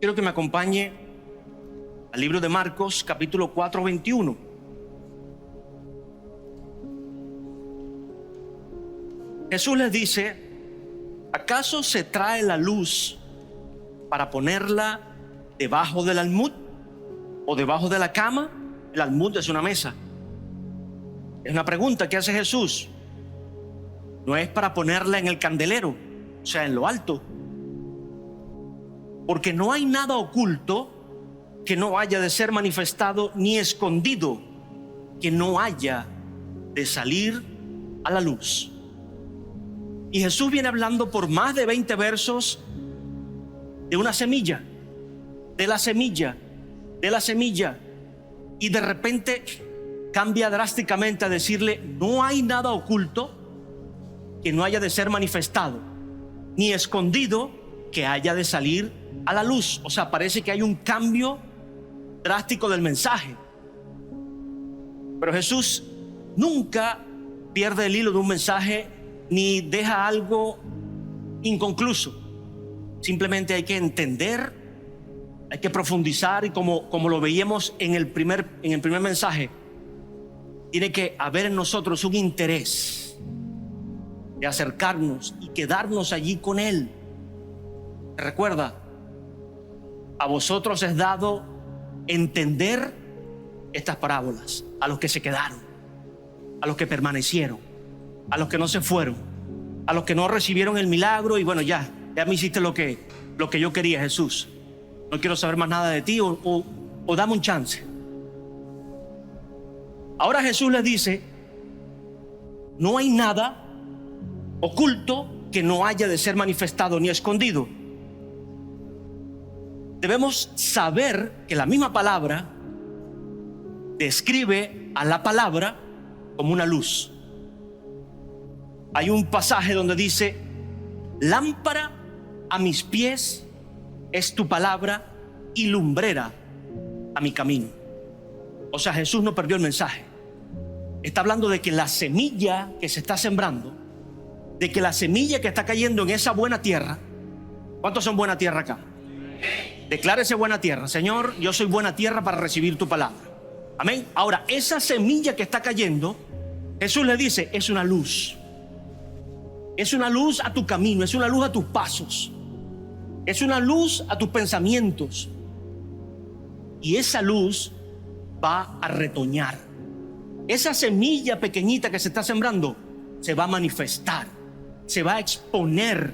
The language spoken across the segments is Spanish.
Quiero que me acompañe al libro de Marcos, capítulo 4, 21. Jesús les dice: ¿acaso se trae la luz para ponerla debajo del almud o debajo de la cama? El almud es una mesa. Es una pregunta que hace Jesús. No es para ponerla en el candelero, o sea, en lo alto, porque no hay nada oculto que no haya de ser manifestado, ni escondido que no haya de salir a la luz. Y Jesús viene hablando por más de 20 versos de una semilla, de la semilla, de la semilla, y de repente cambia drásticamente a decirle: no hay nada oculto que no haya de ser manifestado, ni escondido que haya de salir a la luz. O sea, parece que hay un cambio drástico del mensaje. Pero Jesús nunca pierde el hilo de un mensaje ni deja algo inconcluso. Simplemente hay que entender, hay que profundizar, y como lo veíamos en el primer mensaje, tiene que haber en nosotros un interés de acercarnos y quedarnos allí con Él. Recuerda, a vosotros es dado entender estas parábolas, a los que se quedaron, a los que permanecieron, a los que no se fueron, a los que no recibieron el milagro y bueno, ya me hiciste lo que yo quería, Jesús. No quiero saber más nada de ti, o dame un chance. Ahora Jesús les dice: no hay nada oculto que no haya de ser manifestado ni escondido. Debemos saber que la misma palabra describe a la palabra como una luz. Hay un pasaje donde dice: lámpara a mis pies es tu palabra y lumbrera a mi camino. O sea, Jesús no perdió el mensaje. Está hablando de que la semilla que se está sembrando, de que la semilla que está cayendo en esa buena tierra. ¿Cuántos son buena tierra acá? Declárese buena tierra. Señor, yo soy buena tierra para recibir tu palabra. Amén. Ahora, esa semilla que está cayendo, Jesús le dice: es una luz. Es una luz a tu camino, es una luz a tus pasos, es una luz a tus pensamientos. Y esa luz va a retoñar. Esa semilla pequeñita que se está sembrando se va a manifestar, se va a exponer,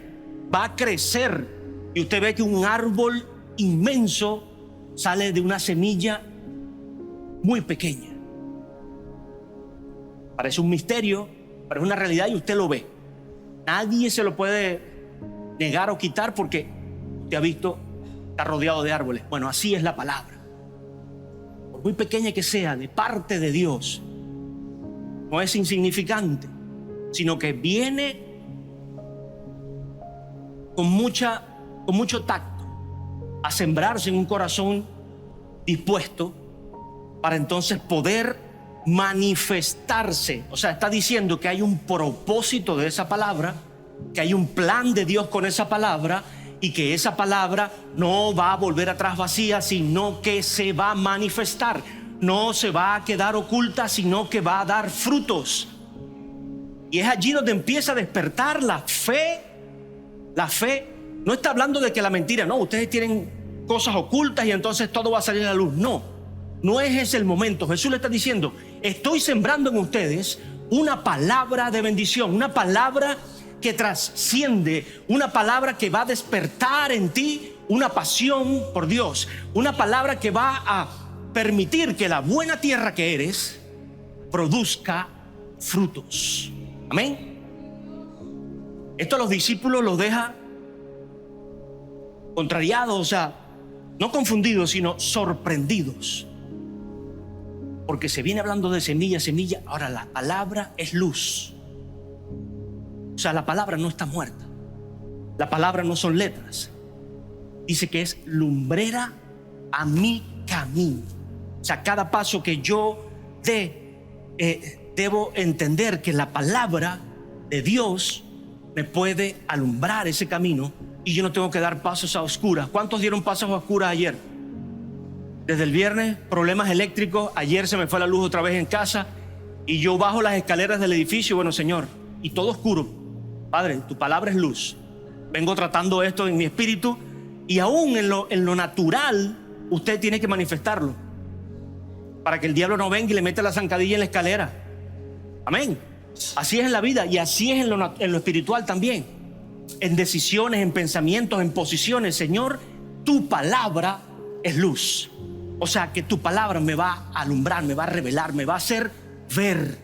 va a crecer. Y usted ve que un árbol inmenso sale de una semilla muy pequeña. Parece un misterio, pero es una realidad y usted lo ve. Nadie se lo puede negar o quitar porque usted ha visto, está rodeado de árboles. Bueno, así es la palabra. Por muy pequeña que sea, de parte de Dios, no es insignificante, sino que viene con mucho tacto a sembrarse en un corazón dispuesto para entonces poder manifestarse. O sea, está diciendo que hay un propósito de esa palabra, que hay un plan de Dios con esa palabra, y que esa palabra no va a volver atrás vacía, sino que se va a manifestar. No se va a quedar oculta, sino que va a dar frutos. Y es allí donde empieza a despertar la fe. La fe no está hablando de que la mentira, no, ustedes tienen cosas ocultas y entonces todo va a salir a la luz. No es ese el momento. Jesús le está diciendo: estoy sembrando en ustedes una palabra de bendición, una palabra que trasciende, una palabra que va a despertar en ti una pasión por Dios, una palabra que va a permitir que la buena tierra que eres produzca frutos. Amén. Esto a los discípulos los deja contrariados, o sea, no confundidos, sino sorprendidos. Porque se viene hablando de semilla. Ahora la palabra es luz. O sea, la palabra no está muerta. La palabra no son letras. Dice que es lumbrera a mi camino. O sea, cada paso que yo dé, debo entender que la palabra de Dios me puede alumbrar ese camino y yo no tengo que dar pasos a oscuras. ¿Cuántos dieron pasos a oscuras ayer? Desde el viernes, problemas eléctricos. Ayer se me fue la luz otra vez en casa y yo bajo las escaleras del edificio. Bueno, Señor, y todo oscuro. Padre, tu palabra es luz. Vengo tratando esto en mi espíritu y aún en lo natural usted tiene que manifestarlo para que el diablo no venga y le meta la zancadilla en la escalera. Amén. Así es en la vida y así es en lo espiritual también. En decisiones, en pensamientos, en posiciones. Señor, tu palabra es luz. O sea que tu palabra me va a alumbrar, me va a revelar, me va a hacer ver,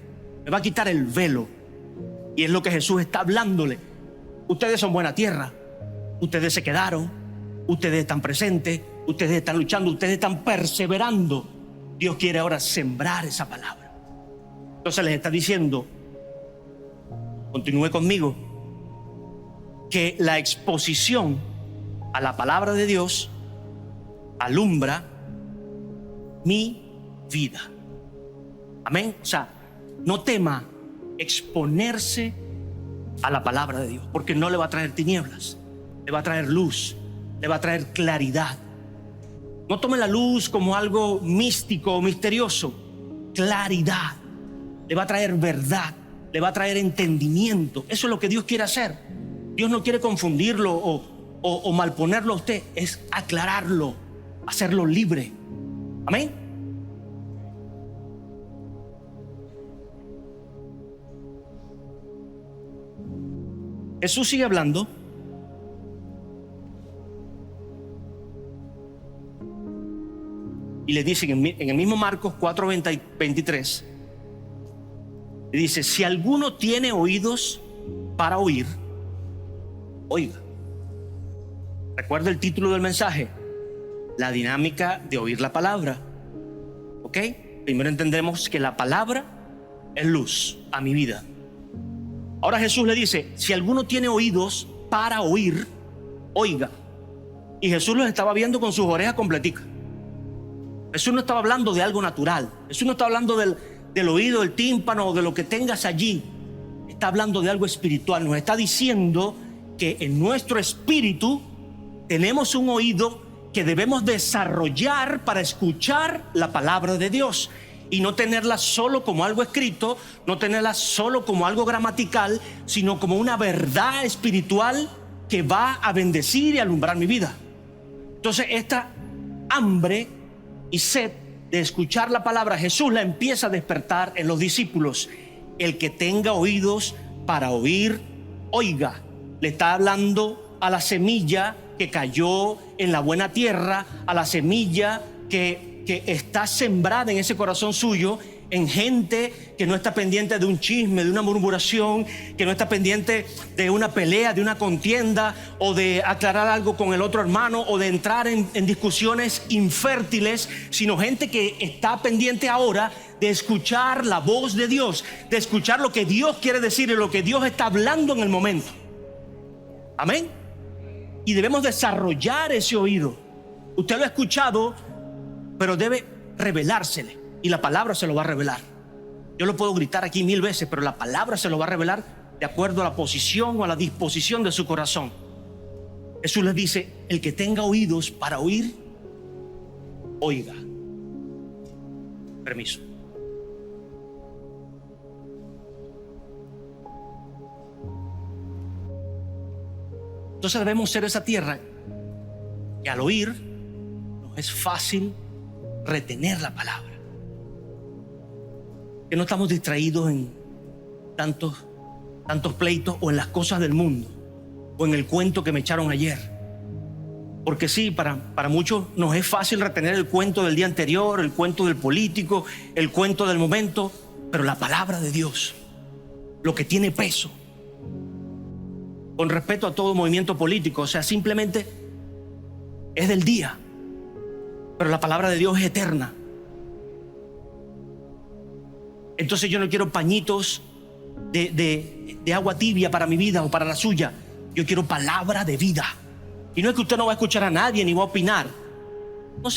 me va a quitar el velo. Y es lo que Jesús está hablándole. Ustedes son buena tierra, ustedes se quedaron, ustedes están presentes, ustedes están luchando, ustedes están perseverando. Dios quiere ahora sembrar esa palabra. Entonces les está diciendo, continúe conmigo, que la exposición a la palabra de Dios alumbra mi vida. Amén. O sea, no tema exponerse a la palabra de Dios, porque no le va a traer tinieblas, le va a traer luz, le va a traer claridad. No tome la luz como algo místico o misterioso. Claridad. Le va a traer verdad, le va a traer entendimiento. Eso es lo que Dios quiere hacer. Dios no quiere confundirlo o malponerlo a usted, es aclararlo, hacerlo libre. Amén. Jesús sigue hablando. Y le dice en el mismo Marcos 4:23, le dice, si alguno tiene oídos para oír, oiga. Recuerda el título del mensaje, la dinámica de oír la palabra. ¿Ok? Primero entendemos que la palabra es luz a mi vida. Ahora Jesús le dice, si alguno tiene oídos para oír, oiga. Y Jesús los estaba viendo con sus orejas completicas. Jesús no estaba hablando de algo natural. Jesús no está hablando del oído, del tímpano o de lo que tengas allí. Está hablando de algo espiritual. Nos está diciendo que en nuestro espíritu tenemos un oído que debemos desarrollar para escuchar la palabra de Dios y no tenerla solo como algo escrito, no tenerla solo como algo gramatical, sino como una verdad espiritual que va a bendecir y alumbrar mi vida. Entonces esta hambre y sed de escuchar la palabra, Jesús la empieza a despertar en los discípulos. El que tenga oídos para oír, oiga. Le está hablando a la semilla que cayó en la buena tierra, a la semilla que está sembrada en ese corazón suyo, en gente que no está pendiente de un chisme, de una murmuración, que no está pendiente de una pelea, de una contienda o de aclarar algo con el otro hermano o de entrar en discusiones infértiles, sino gente que está pendiente ahora de escuchar la voz de Dios, de escuchar lo que Dios quiere decir y lo que Dios está hablando en el momento. Amén. Y debemos desarrollar ese oído. Usted lo ha escuchado, pero debe revelársele. Y la palabra se lo va a revelar. Yo lo puedo gritar aquí 1000 veces, pero la palabra se lo va a revelar de acuerdo a la posición o a la disposición de su corazón. Jesús les dice, el que tenga oídos para oír, oiga. Permiso. Entonces debemos ser esa tierra que al oír nos es fácil retener la palabra. Que no estamos distraídos en tantos pleitos o en las cosas del mundo o en el cuento que me echaron ayer. Porque sí, para muchos nos es fácil retener el cuento del día anterior, el cuento del político, el cuento del momento, pero la palabra de Dios, lo que tiene peso, con respeto a todo movimiento político, o sea, simplemente es del día, pero la palabra de Dios es eterna. Entonces yo no quiero pañitos de agua tibia para mi vida o para la suya. Yo quiero palabra de vida. Y no es que usted no va a escuchar a nadie ni va a opinar. No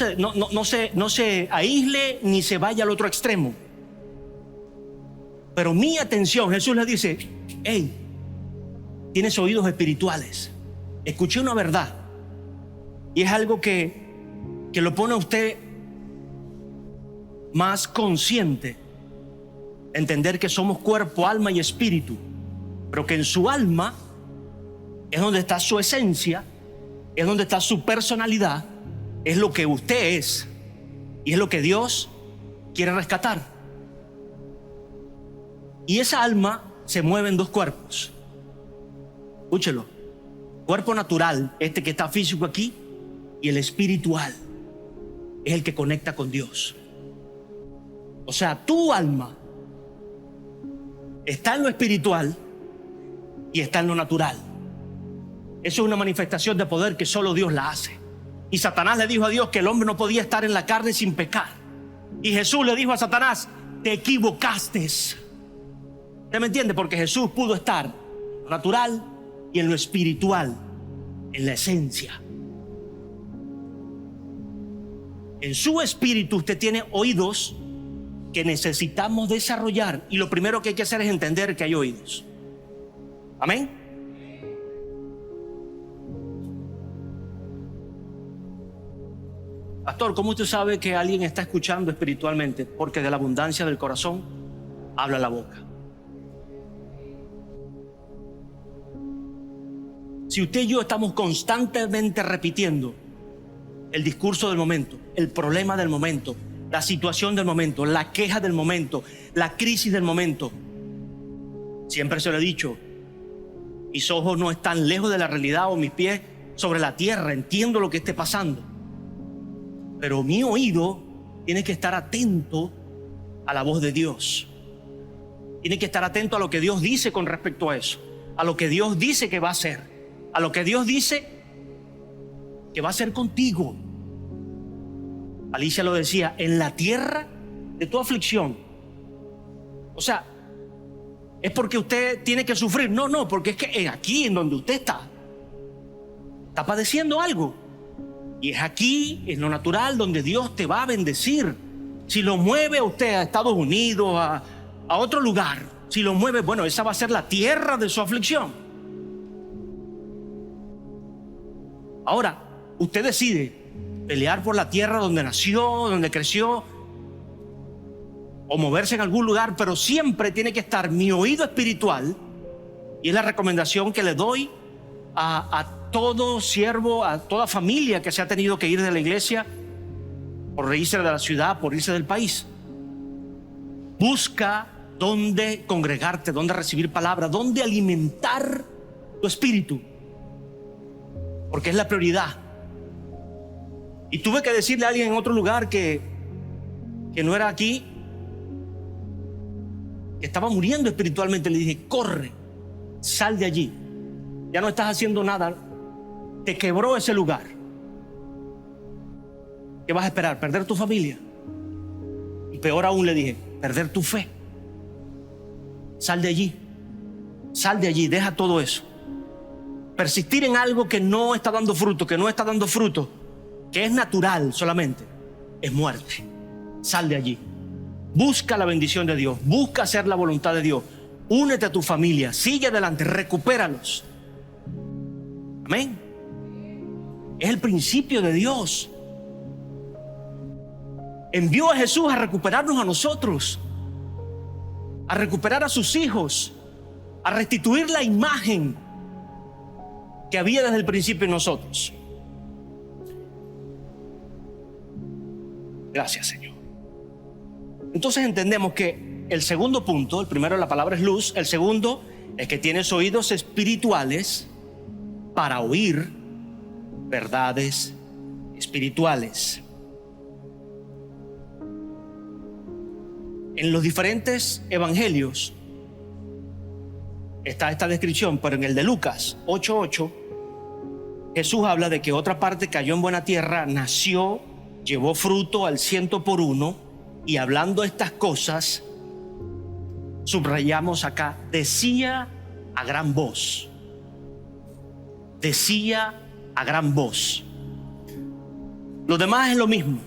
se aísle ni se vaya al otro extremo. Pero mi atención, Jesús le dice, hey, tienes oídos espirituales. escuché una verdad y es algo que lo pone a usted más consciente. Entender que somos cuerpo, alma y espíritu, pero que en su alma es donde está su esencia, es donde está su personalidad, es lo que usted es y es lo que Dios quiere rescatar. Y esa alma se mueve en dos cuerpos. Escúchelo: cuerpo natural, este que está físico aquí, y el espiritual es el que conecta con Dios. O sea, tu alma está en lo espiritual y está en lo natural. Eso es una manifestación de poder que solo Dios la hace. Y Satanás le dijo a Dios que el hombre no podía estar en la carne sin pecar. Y Jesús le dijo a Satanás: te equivocaste. ¿Usted me entiende? Porque Jesús pudo estar en lo natural y en lo espiritual, en la esencia. En su espíritu usted tiene oídos que necesitamos desarrollar, y lo primero que hay que hacer es entender que hay oídos. Amén. Pastor, ¿cómo usted sabe que alguien está escuchando espiritualmente? Porque de la abundancia del corazón habla la boca. Si usted y yo estamos constantemente repitiendo el discurso del momento, el problema del momento, la situación del momento, la queja del momento, la crisis del momento, siempre se lo he dicho, mis ojos no están lejos de la realidad o mis pies sobre la tierra, entiendo lo que esté pasando, pero mi oído tiene que estar atento a la voz de Dios, tiene que estar atento a lo que Dios dice con respecto a eso, a lo que Dios dice que va a hacer, a lo que Dios dice que va a hacer contigo. Alicia lo decía: en la tierra de tu aflicción. O sea, es porque usted tiene que sufrir. No, porque es que es aquí en donde usted está padeciendo algo. Y es aquí, en lo natural, donde Dios te va a bendecir. Si lo mueve a usted a Estados Unidos, a otro lugar, si lo mueve, bueno, esa va a ser la tierra de su aflicción. Ahora, usted decide pelear por la tierra donde nació, donde creció, o moverse en algún lugar, pero siempre tiene que estar mi oído espiritual, y es la recomendación que le doy a todo siervo, a toda familia que se ha tenido que ir de la iglesia por irse de la ciudad, por irse del país. Busca dónde congregarte, dónde recibir palabra, dónde alimentar tu espíritu, porque es la prioridad. Y tuve que decirle a alguien en otro lugar que no era aquí, que estaba muriendo espiritualmente. Le dije: corre, sal de allí, ya no estás haciendo nada, te quebró ese lugar. ¿Qué vas a esperar? ¿Perder tu familia? Y peor aún, le dije, perder tu fe. Sal de allí, deja todo eso. Persistir en algo que no está dando fruto, que es natural solamente, es muerte. Sal de allí. Busca la bendición de Dios, busca hacer la voluntad de Dios. Únete a tu familia, sigue adelante, recupéralos. Amén. Es el principio de Dios. Envió a Jesús a recuperarnos a nosotros, a recuperar a sus hijos, a restituir la imagen que había desde el principio en nosotros. Gracias, Señor. Entonces entendemos que el segundo punto, el primero, la palabra es luz. El segundo es que tienes oídos espirituales para oír verdades espirituales. En los diferentes evangelios está esta descripción, pero en el de Lucas 8:8, Jesús habla de que otra parte cayó en buena tierra, nació, llevó fruto al 100 por 1, y hablando estas cosas, subrayamos acá, decía a gran voz. Decía a gran voz. Lo demás es lo mismo.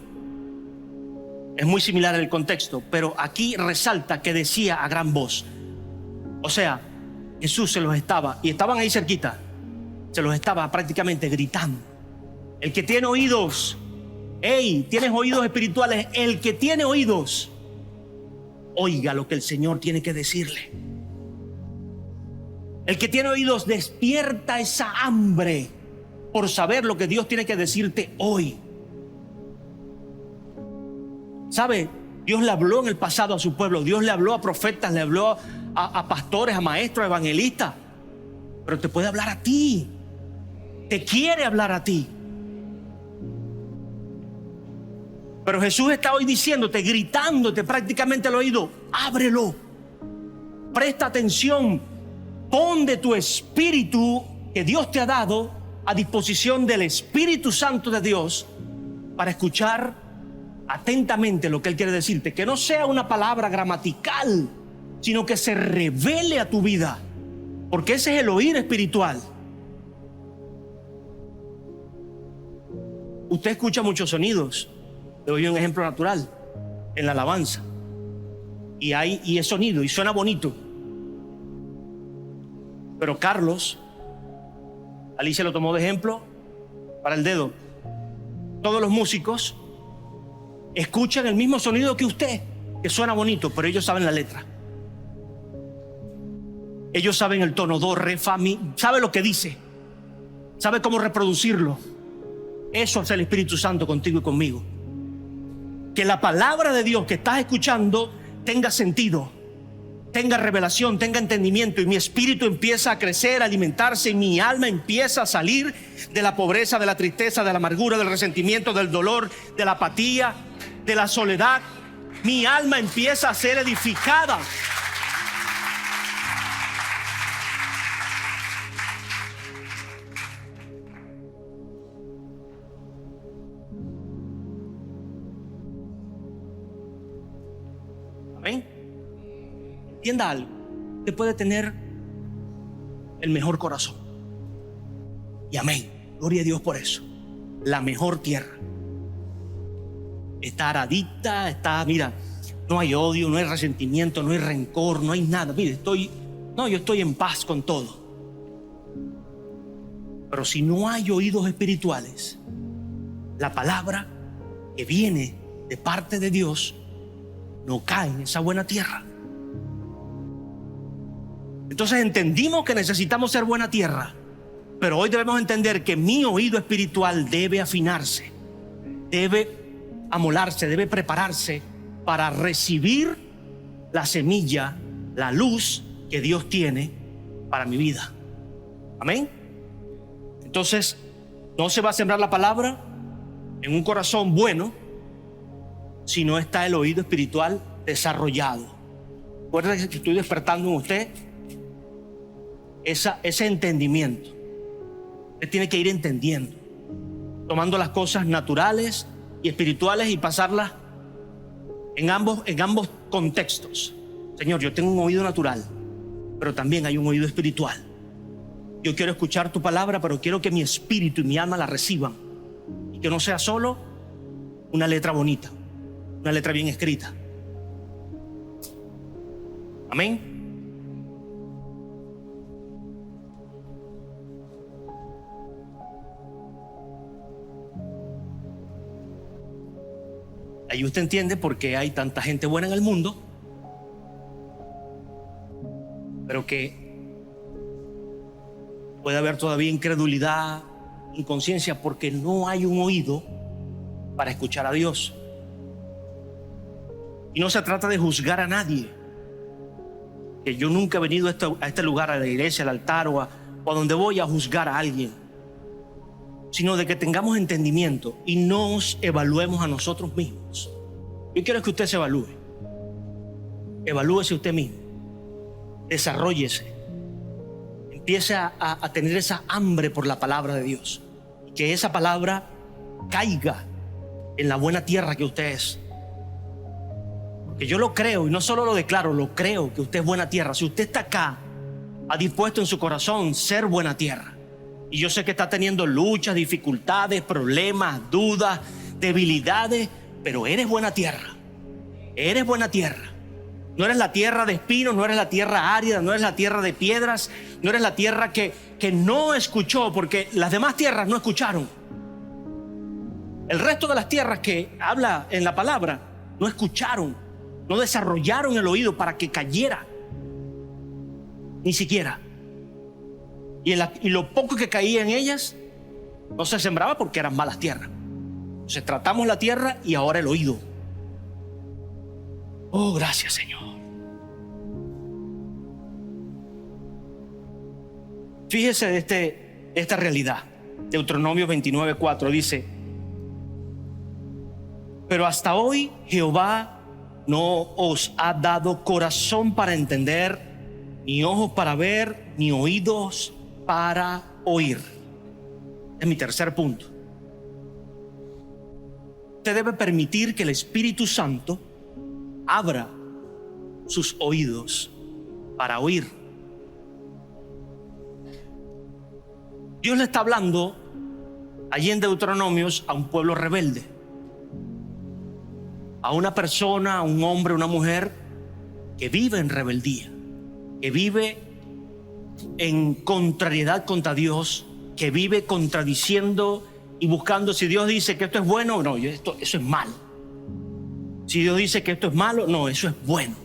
Es muy similar el contexto, pero aquí resalta que decía a gran voz. O sea, Jesús se los estaba, y estaban ahí cerquita, se los estaba prácticamente gritando. El que tiene oídos, hey, tienes oídos espirituales, el que tiene oídos, oiga lo que el Señor tiene que decirle. El que tiene oídos, despierta esa hambre por saber lo que Dios tiene que decirte hoy. ¿Sabe? Dios le habló en el pasado a su pueblo. Dios le habló a profetas, le habló a pastores, a maestros, a evangelistas. Pero te puede hablar a ti. Te quiere hablar a ti. Pero Jesús está hoy diciéndote, gritándote prácticamente al oído, ábrelo. Presta atención. Pon de tu espíritu que Dios te ha dado a disposición del Espíritu Santo de Dios para escuchar atentamente lo que Él quiere decirte. Que no sea una palabra gramatical, sino que se revele a tu vida. Porque ese es el oír espiritual. Usted escucha muchos sonidos. Le doy un ejemplo natural. En la alabanza. Y es sonido y suena bonito. Pero Carlos, Alicia lo tomó de ejemplo para el dedo. Todos los músicos escuchan el mismo sonido que usted, que suena bonito, pero ellos saben la letra. Ellos saben el tono, do, re, fa, mi, sabe lo que dice, sabe cómo reproducirlo. Eso hace el Espíritu Santo contigo y conmigo. Que la palabra de Dios que estás escuchando tenga sentido, tenga revelación, tenga entendimiento, y mi espíritu empieza a crecer, a alimentarse, y mi alma empieza a salir de la pobreza, de la tristeza, de la amargura, del resentimiento, del dolor, de la apatía, de la soledad. Mi alma empieza a ser edificada. Amén. Entienda algo. Usted puede tener el mejor corazón. Y amén. Gloria a Dios por eso. La mejor tierra. Está aradita, mira, no hay odio, no hay resentimiento, no hay rencor, no hay nada. Mire, yo estoy en paz con todo. Pero si no hay oídos espirituales, la palabra que viene de parte de Dios no cae en esa buena tierra. Entonces entendimos que necesitamos ser buena tierra, pero hoy debemos entender que mi oído espiritual debe afinarse, debe amolarse, debe prepararse para recibir la semilla, la luz que Dios tiene para mi vida. Amén. Entonces no se va a sembrar la palabra en un corazón bueno si no está el oído espiritual desarrollado. Recuerda que estoy despertando en usted ese entendimiento. Usted tiene que ir entendiendo, tomando las cosas naturales y espirituales y pasarlas en ambos contextos. Señor, yo tengo un oído natural, pero también hay un oído espiritual. Yo quiero escuchar tu palabra, pero quiero que mi espíritu y mi alma la reciban, y que no sea solo una letra bonita, una letra bien escrita. Amén. Ahí usted entiende por qué hay tanta gente buena en el mundo, pero que puede haber todavía incredulidad, inconsciencia, porque no hay un oído para escuchar a Dios. Y no se trata de juzgar a nadie. Que yo nunca he venido a este lugar, a la iglesia, al altar o a donde voy a juzgar a alguien, sino de que tengamos entendimiento y nos evaluemos a nosotros mismos. Yo quiero que usted se evalúe. Evalúese usted mismo. Desarróllese. Empiece a tener esa hambre por la palabra de Dios. Y que esa palabra caiga en la buena tierra que usted es. Porque yo lo creo, y no solo lo declaro, lo creo que usted es buena tierra. Si usted está acá, ha dispuesto en su corazón ser buena tierra. Y yo sé que está teniendo luchas, dificultades, problemas, dudas, debilidades, pero eres buena tierra. Eres buena tierra. No eres la tierra de espinos, no eres la tierra árida, no eres la tierra de piedras, no eres la tierra que no escuchó, porque las demás tierras no escucharon. El resto de las tierras que habla en la palabra no escucharon, no desarrollaron el oído para que cayera, ni siquiera. Y lo poco que caía en ellas no se sembraba porque eran malas tierras. Entonces tratamos la tierra y ahora el oído. Oh, gracias, Señor. Fíjese de esta realidad. Deuteronomio 29:4 dice: pero hasta hoy Jehová no os ha dado corazón para entender, ni ojos para ver, ni oídos para oír. Es mi tercer punto. Usted debe permitir que el Espíritu Santo abra sus oídos para oír. Dios le está hablando allí en Deuteronomios a un pueblo rebelde, a una persona, a un hombre, una mujer que vive en rebeldía, que vive en contrariedad contra Dios, que vive contradiciendo y buscando. Si Dios dice que esto es bueno, no, eso es malo. Si Dios dice que esto es malo, no, eso es bueno.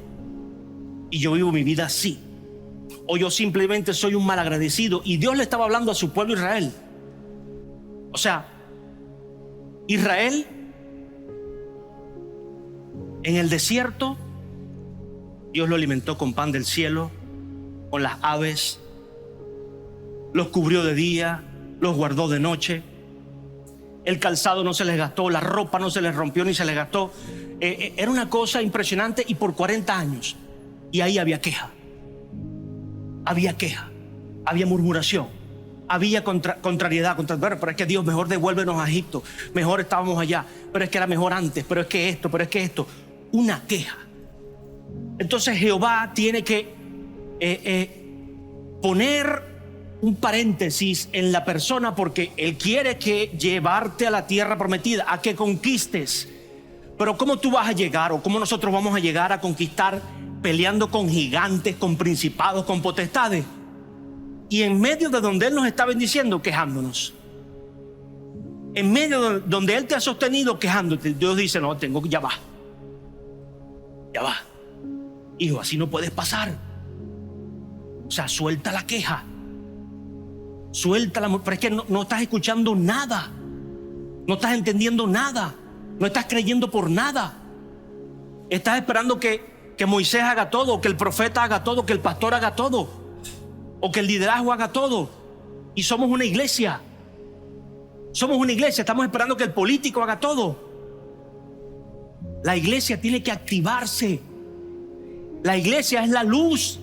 Y yo vivo mi vida así. O yo simplemente soy un malagradecido. Y Dios le estaba hablando a su pueblo Israel. O sea, Israel en el desierto, Dios lo alimentó con pan del cielo, con las aves, los cubrió de día, los guardó de noche. El calzado no se les gastó, la ropa no se les rompió ni se les gastó. Era una cosa impresionante, y por 40 años. Y ahí había queja. Había queja, había murmuración, había contrariedad. Bueno, pero es que Dios, mejor devuélvenos a Egipto, mejor estábamos allá, pero es que era mejor antes, pero es que esto. Una queja. Entonces Jehová tiene que poner un paréntesis en la persona, porque Él quiere que llevarte a la tierra prometida, a que conquistes. Pero ¿cómo tú vas a llegar, o cómo nosotros vamos a llegar a conquistar? Peleando con gigantes, con principados, con potestades. Y en medio de donde Él nos está bendiciendo, quejándonos. En medio de donde Él te ha sostenido, quejándote. Dios dice: no, ya va. Hijo, así no puedes pasar. O sea, suelta la queja. Suelta la... Pero es que no estás escuchando nada. No estás entendiendo nada. No estás creyendo por nada. Estás esperando que Moisés haga todo, que el profeta haga todo, que el pastor haga todo, o que el liderazgo haga todo. Y somos una iglesia. Estamos esperando que el político haga todo. La iglesia tiene que activarse. La iglesia es la luz.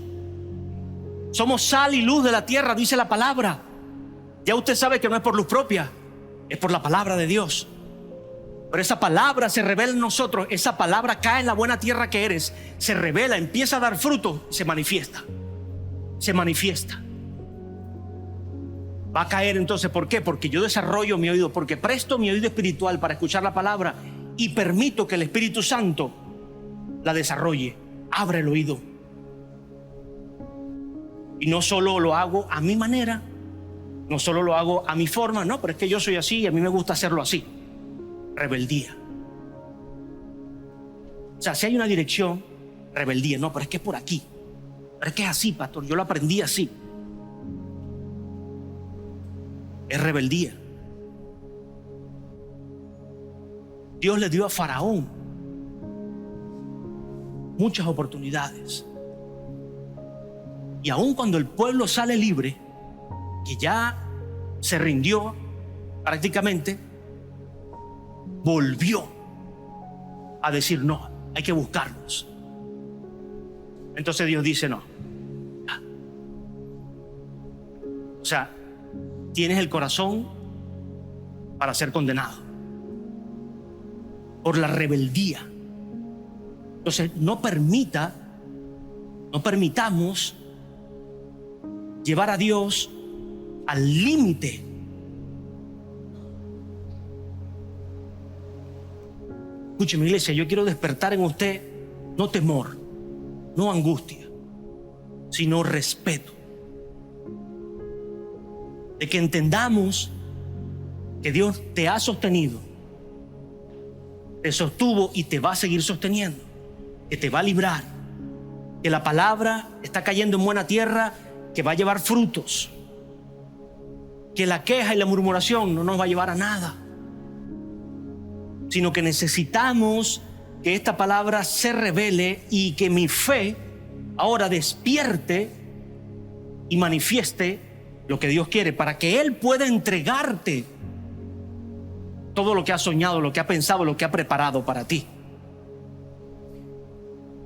Somos sal y luz de la tierra, dice la palabra. Ya usted sabe que no es por luz propia, es por la palabra de Dios. Pero esa palabra se revela en nosotros. Esa palabra cae en la buena tierra que eres, se revela, empieza a dar fruto, se manifiesta. Va a caer entonces. ¿Por qué? Porque yo desarrollo mi oído, porque presto mi oído espiritual para escuchar la palabra y permito que el Espíritu Santo la desarrolle. Abre el oído. Y no solo lo hago a mi manera, no solo lo hago a mi forma, no, pero es que yo soy así y a mí me gusta hacerlo así. Rebeldía. O sea, si hay una dirección, rebeldía. No, pero es que es por aquí. Pero es que es así, pastor, yo lo aprendí así. Es rebeldía. Dios le dio a Faraón muchas oportunidades. Y aun cuando el pueblo sale libre, que ya se rindió prácticamente, volvió a decir: no, hay que buscarlos. Entonces Dios dice: no. O sea, tienes el corazón para ser condenado por la rebeldía. Entonces no permitamos llevar a Dios al límite. Escúcheme, iglesia, yo quiero despertar en usted no temor, no angustia, sino respeto. De que entendamos que Dios te ha sostenido, te sostuvo y te va a seguir sosteniendo, que te va a librar, que la palabra está cayendo en buena tierra, que va a llevar frutos, que la queja y la murmuración no nos va a llevar a nada, sino que necesitamos que esta palabra se revele y que mi fe ahora despierte y manifieste lo que Dios quiere, para que Él pueda entregarte todo lo que ha soñado, lo que ha pensado, lo que ha preparado para ti.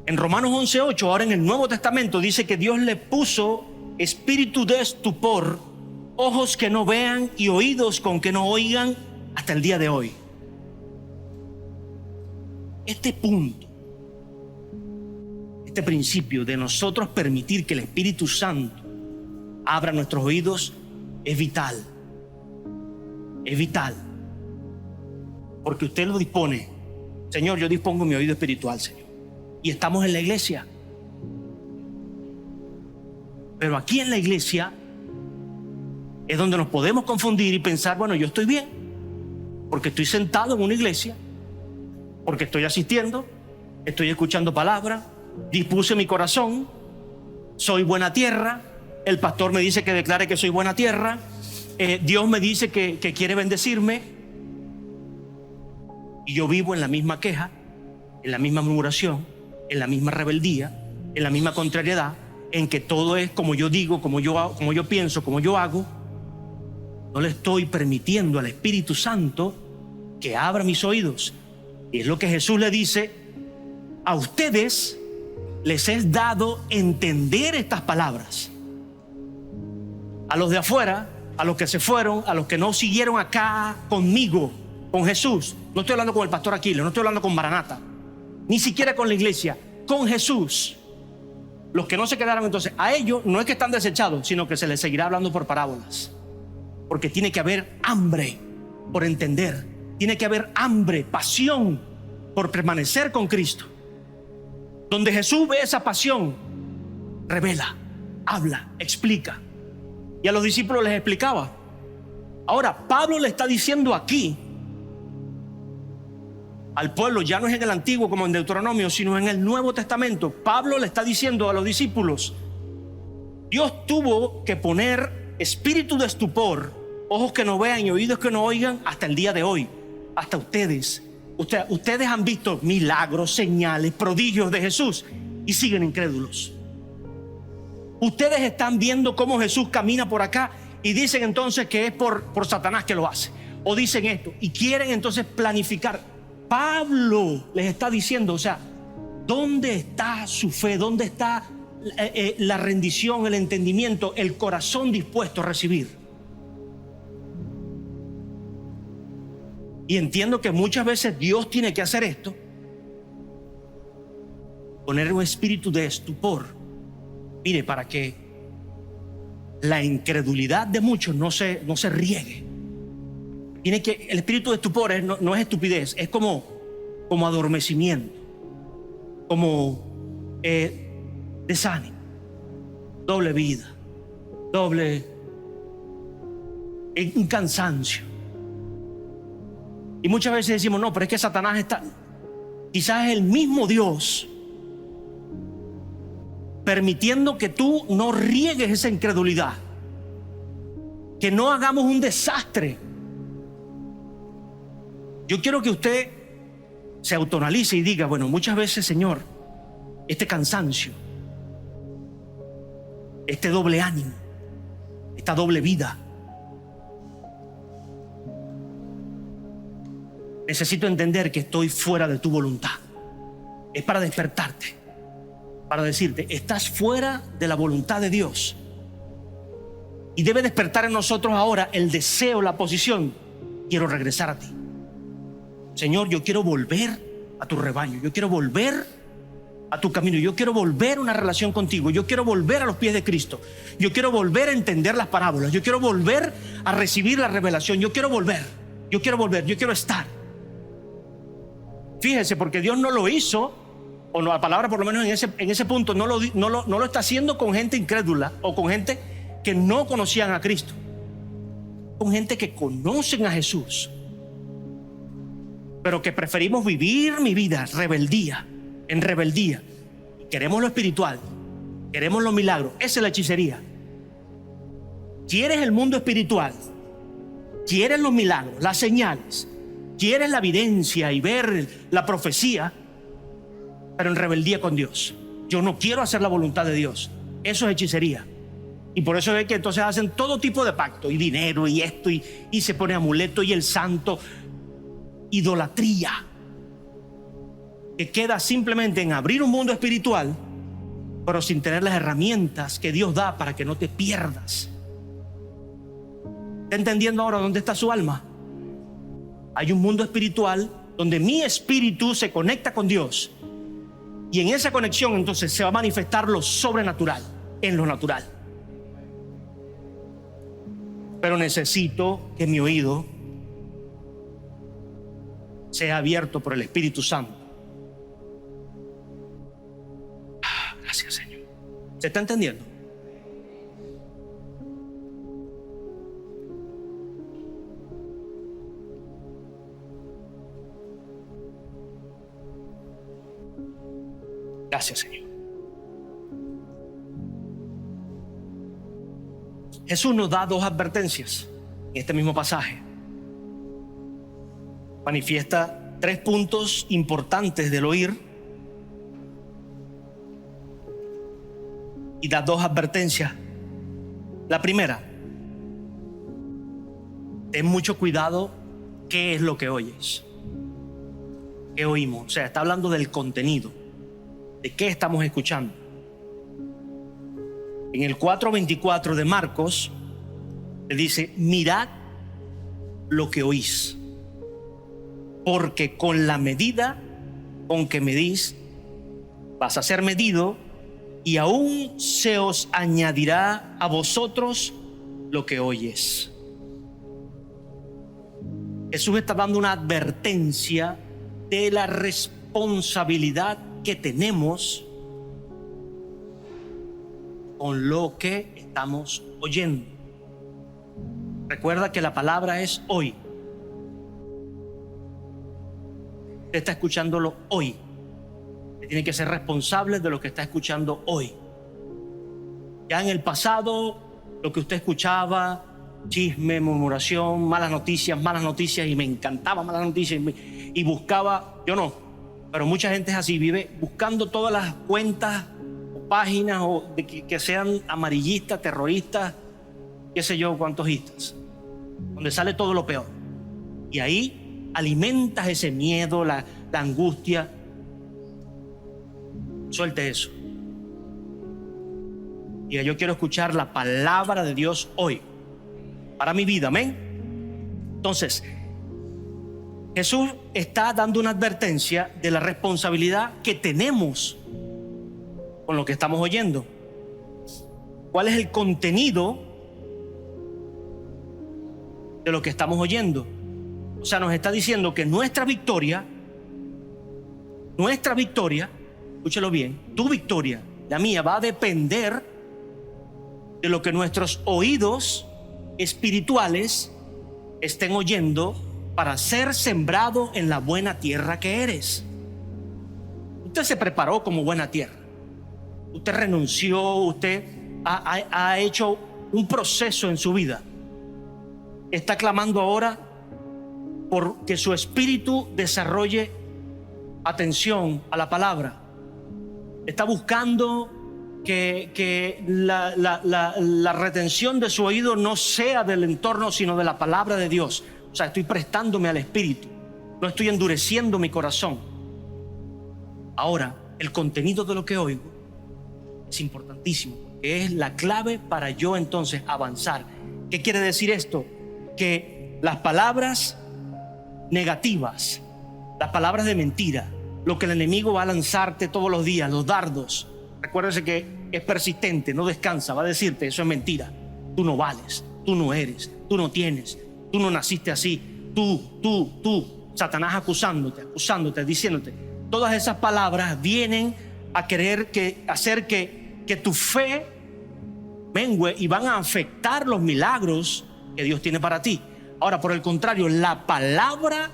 En Romanos 11:8, ahora en el Nuevo Testamento, dice que Dios le puso espíritu de estupor, ojos que no vean y oídos con que no oigan hasta el día de hoy. Este punto, este principio de nosotros permitir que el Espíritu Santo abra nuestros oídos es vital. Es vital. Porque usted lo dispone. Señor, yo dispongo mi oído espiritual, Señor. Y estamos en la iglesia. Pero aquí en la iglesia es donde nos podemos confundir y pensar, bueno, yo estoy bien, porque estoy sentado en una iglesia, porque estoy asistiendo, estoy escuchando palabra, dispuse mi corazón, soy buena tierra, el pastor me dice que declare que soy buena tierra, Dios me dice que quiere bendecirme, y yo vivo en la misma queja, en la misma murmuración, en la misma rebeldía, en la misma contrariedad, en que todo es como yo digo, como yo pienso, como yo hago. No le estoy permitiendo al Espíritu Santo que abra mis oídos. Y es lo que Jesús le dice: a ustedes les es dado entender estas palabras. A los de afuera, a los que se fueron, a los que no siguieron acá conmigo, con Jesús. No estoy hablando con el pastor Aquiles, no estoy hablando con Maranata, ni siquiera con la iglesia, con Jesús. Los que no se quedaron, entonces, a ellos no es que están desechados, sino que se les seguirá hablando por parábolas. Porque tiene que haber hambre por entender. Tiene que haber hambre, pasión por permanecer con Cristo. Donde Jesús ve esa pasión, revela, habla, explica. Y a los discípulos les explicaba. Ahora, Pablo le está diciendo aquí al pueblo, ya no es en el Antiguo como en Deuteronomio, sino en el Nuevo Testamento. Pablo le está diciendo a los discípulos: Dios tuvo que poner espíritu de estupor, ojos que no vean y oídos que no oigan, hasta el día de hoy, hasta ustedes. Ustedes han visto milagros, señales, prodigios de Jesús y siguen incrédulos. Ustedes están viendo cómo Jesús camina por acá y dicen entonces que es por Satanás que lo hace, o dicen esto y quieren entonces planificar. Pablo les está diciendo, o sea, ¿dónde está su fe? ¿Dónde está la rendición, el entendimiento, el corazón dispuesto a recibir? Y entiendo que muchas veces Dios tiene que hacer esto, poner un espíritu de estupor, mire, para que la incredulidad de muchos no se riegue. Tiene que, el espíritu de estupor no es estupidez, es como adormecimiento, como desánimo, doble vida, un cansancio. Y muchas veces decimos, no, pero es que Satanás está, quizás es el mismo Dios permitiendo que tú no riegues esa incredulidad, que no hagamos un desastre. Yo quiero que usted se autoanalice y diga, bueno, muchas veces, Señor, este cansancio, este doble ánimo, esta doble vida, necesito entender que estoy fuera de tu voluntad. Es para despertarte, para decirte, estás fuera de la voluntad de Dios. Y debe despertar en nosotros ahora el deseo, la posición: quiero regresar a ti. Señor, yo quiero volver a tu rebaño, yo quiero volver a tu camino, yo quiero volver a una relación contigo, yo quiero volver a los pies de Cristo, yo quiero volver a entender las parábolas, yo quiero volver a recibir la revelación, yo quiero volver, yo quiero estar. Fíjese, porque Dios no lo hizo o no, la palabra por lo menos en ese punto no lo está haciendo con gente incrédula o con gente que no conocían a Cristo, con gente que conocen a Jesús, pero que preferimos vivir mi vida en rebeldía. Queremos lo espiritual, queremos los milagros. Esa es la hechicería. Quieres el mundo espiritual, quieres los milagros, las señales, quieres la evidencia y ver la profecía, pero en rebeldía con Dios. Yo no quiero hacer la voluntad de Dios. Eso es hechicería. Y por eso es que entonces hacen todo tipo de pacto, y dinero, y esto, y se pone amuleto, y el santo. Idolatría, que queda simplemente en abrir un mundo espiritual, pero sin tener las herramientas que Dios da para que no te pierdas. ¿Está entendiendo ahora dónde está su alma? Hay un mundo espiritual donde mi espíritu se conecta con Dios, y en esa conexión entonces se va a manifestar lo sobrenatural en lo natural. Pero necesito que mi oído sea abierto por el Espíritu Santo. Gracias, Señor. ¿Se está entendiendo? Gracias, Señor. Jesús nos da dos advertencias en este mismo pasaje. Manifiesta 3 puntos importantes del oír y da 2 advertencias. La primera: ten mucho cuidado qué es lo que oyes, qué oímos. O sea, está hablando del contenido, de qué estamos escuchando. En el 4:24 de Marcos le dice: mirad lo que oís, porque con la medida con que medís vas a ser medido, y aún se os añadirá a vosotros lo que oyes. Jesús está dando una advertencia de la responsabilidad que tenemos con lo que estamos oyendo. Recuerda que la palabra es hoy. Usted está escuchándolo hoy. Usted tiene que ser responsable de lo que está escuchando hoy. Ya en el pasado, lo que usted escuchaba, chisme, murmuración, malas noticias, y me encantaba malas noticias, y buscaba, yo no, pero mucha gente es así, vive buscando todas las cuentas o páginas o de que sean amarillistas, terroristas, qué sé yo cuántos istas, donde sale todo lo peor. Y ahí alimentas ese miedo, la angustia. Suelte eso. Diga: yo quiero escuchar la palabra de Dios hoy para mi vida. Amén. Entonces, Jesús está dando una advertencia de la responsabilidad que tenemos con lo que estamos oyendo. ¿Cuál es el contenido de lo que estamos oyendo? O sea, nos está diciendo que nuestra victoria, escúchelo bien, tu victoria, la mía, va a depender de lo que nuestros oídos espirituales estén oyendo para ser sembrado en la buena tierra que eres. Usted se preparó como buena tierra. Usted renunció, usted ha hecho un proceso en su vida. Está clamando ahora por que su espíritu desarrolle atención a la palabra. Está buscando que la retención de su oído no sea del entorno, sino de la palabra de Dios. O sea, estoy prestándome al Espíritu, no estoy endureciendo mi corazón. Ahora, el contenido de lo que oigo es importantísimo, porque es la clave para yo entonces avanzar. ¿Qué quiere decir esto? Que las palabras negativas, las palabras de mentira, lo que el enemigo va a lanzarte todos los días, los dardos, recuérdese que es persistente, no descansa, va a decirte: eso es mentira, tú no vales, tú no eres, tú no tienes, tú no naciste así, tú, Satanás acusándote, diciéndote: todas esas palabras vienen a querer hacer que tu fe mengue y van a afectar los milagros que Dios tiene para ti. Ahora, por el contrario, la palabra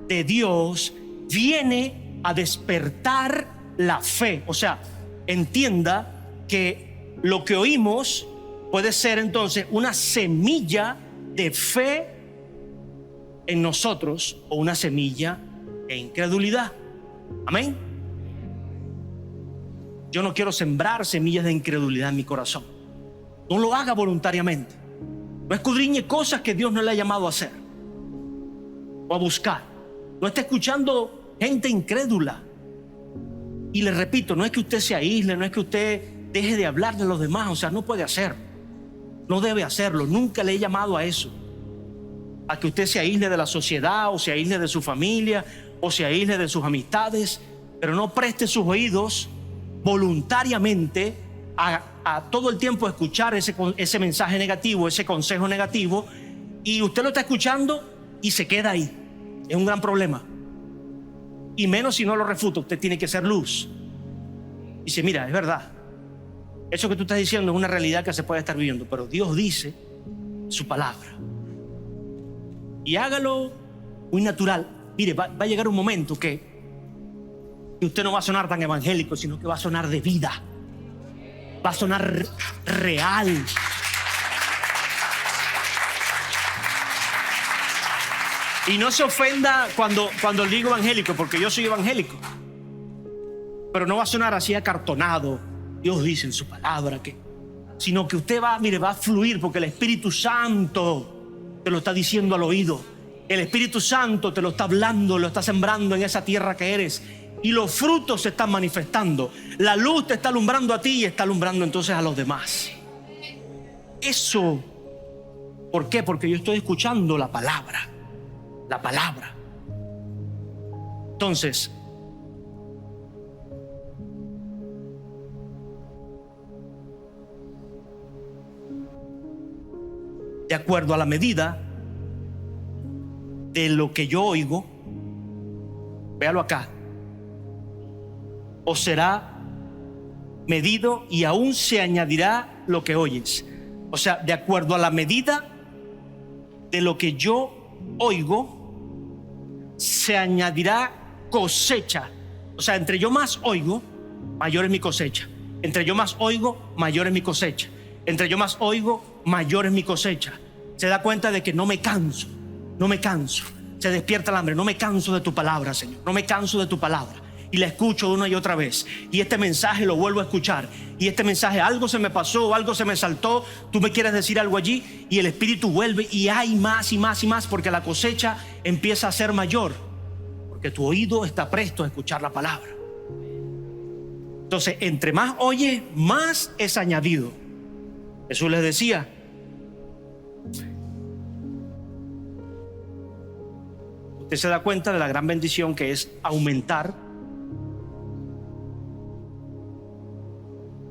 de Dios viene a despertar la fe. O sea, entienda que lo que oímos puede ser entonces una semilla de fe en nosotros o una semilla de incredulidad. Amén. Yo no quiero sembrar semillas de incredulidad en mi corazón. No lo haga voluntariamente. No escudriñe cosas que Dios no le ha llamado a hacer o a buscar. No esté escuchando gente incrédula. Y le repito, no es que usted se aísle, no es que usted deje de hablar de los demás. O sea, no puede hacerlo. No debe hacerlo. Nunca le he llamado a eso. A que usted se aísle de la sociedad, o se aísle de su familia, o se aísle de sus amistades. Pero no preste sus oídos voluntariamente a todo el tiempo escuchar ese mensaje negativo, ese consejo negativo, y usted lo está escuchando y se queda ahí. Es un gran problema. Y menos si no lo refuta. Usted tiene que ser luz. Dice, mira, es verdad, eso que tú estás diciendo es una realidad que se puede estar viviendo, pero Dios dice su palabra. Y hágalo muy natural. Mire, va a llegar un momento que usted no va a sonar tan evangélico, sino que va a sonar de vida. Va a sonar real. Y no se ofenda cuando digo evangélico, porque yo soy evangélico. Pero no va a sonar así acartonado. Dios dice en su palabra sino que usted va a fluir, porque el Espíritu Santo te lo está diciendo al oído. El Espíritu Santo te lo está hablando, lo está sembrando en esa tierra que eres. Y los frutos se están manifestando. La luz te está alumbrando a ti y está alumbrando entonces a los demás. Eso, ¿por qué? Porque yo estoy escuchando la palabra. La palabra. Entonces, de acuerdo a la medida de lo que yo oigo, véalo acá, o será medido y aún se añadirá lo que oyes. O sea, de acuerdo a la medida de lo que yo oigo, se añadirá cosecha. O sea, entre yo más oigo, mayor es mi cosecha. Entre yo más oigo, mayor es mi cosecha. Entre yo más oigo, mayor es mi cosecha. Se da cuenta de que no me canso. Se despierta el hambre. No me canso de tu palabra, Señor. No me canso de tu palabra. Y la escucho una y otra vez. Y este mensaje lo vuelvo a escuchar. Y este mensaje, algo se me pasó, algo se me saltó. Tú me quieres decir algo allí. Y el Espíritu vuelve y hay más y más y más. Porque la cosecha empieza a ser mayor. Porque tu oído está presto a escuchar la palabra. Entonces, entre más oye, más es añadido. Jesús les decía, usted se da cuenta de la gran bendición que es aumentar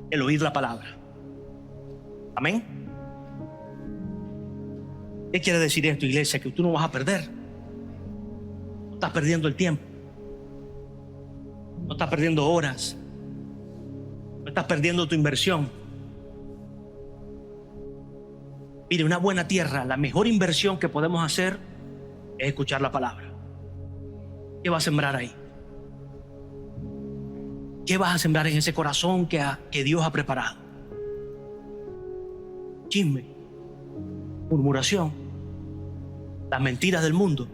el oír la palabra. Amén. ¿Qué quiere decir esto, iglesia? Que tú no vas a perder. No estás perdiendo el tiempo. No estás perdiendo horas. No estás perdiendo tu inversión. Mire, una buena tierra, la mejor inversión que podemos hacer es escuchar la palabra. ¿Qué vas a sembrar ahí? ¿Qué vas a sembrar en ese corazón que Dios ha preparado? Chisme, murmuración, las mentiras del mundo,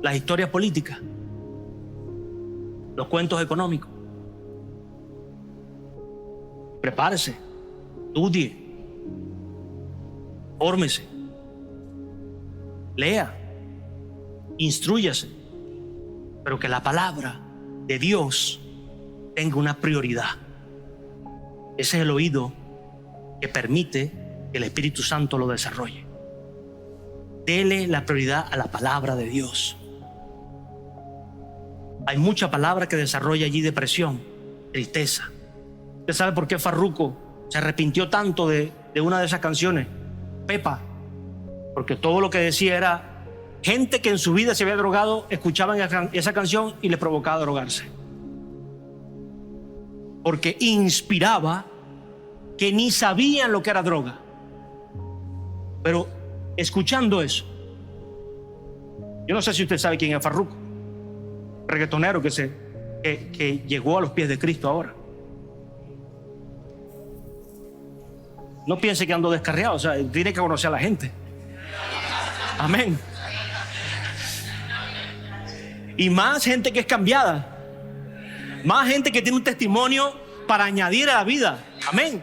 las historias políticas, los cuentos económicos. Prepárese, estudie, fórmese, lea, instrúyase, pero que la palabra de Dios tenga una prioridad. Ese es el oído que permite que el Espíritu Santo lo desarrolle. Dele la prioridad a la palabra de Dios. Hay mucha palabra que desarrolla allí depresión, tristeza. ¿Usted sabe por qué Farruko se arrepintió tanto de una de esas canciones? Pepa. Porque todo lo que decía era Gente que en su vida se había drogado, escuchaban esa canción y les provocaba drogarse. Porque inspiraba que ni sabían lo que era droga. Pero escuchando eso, yo no sé si usted sabe quién es Farruko, reggaetonero que llegó a los pies de Cristo ahora. No piense que ando descarriado, o sea, tiene que conocer a la gente. Amén. Y más gente que es cambiada, más gente que tiene un testimonio para añadir a la vida. Amén.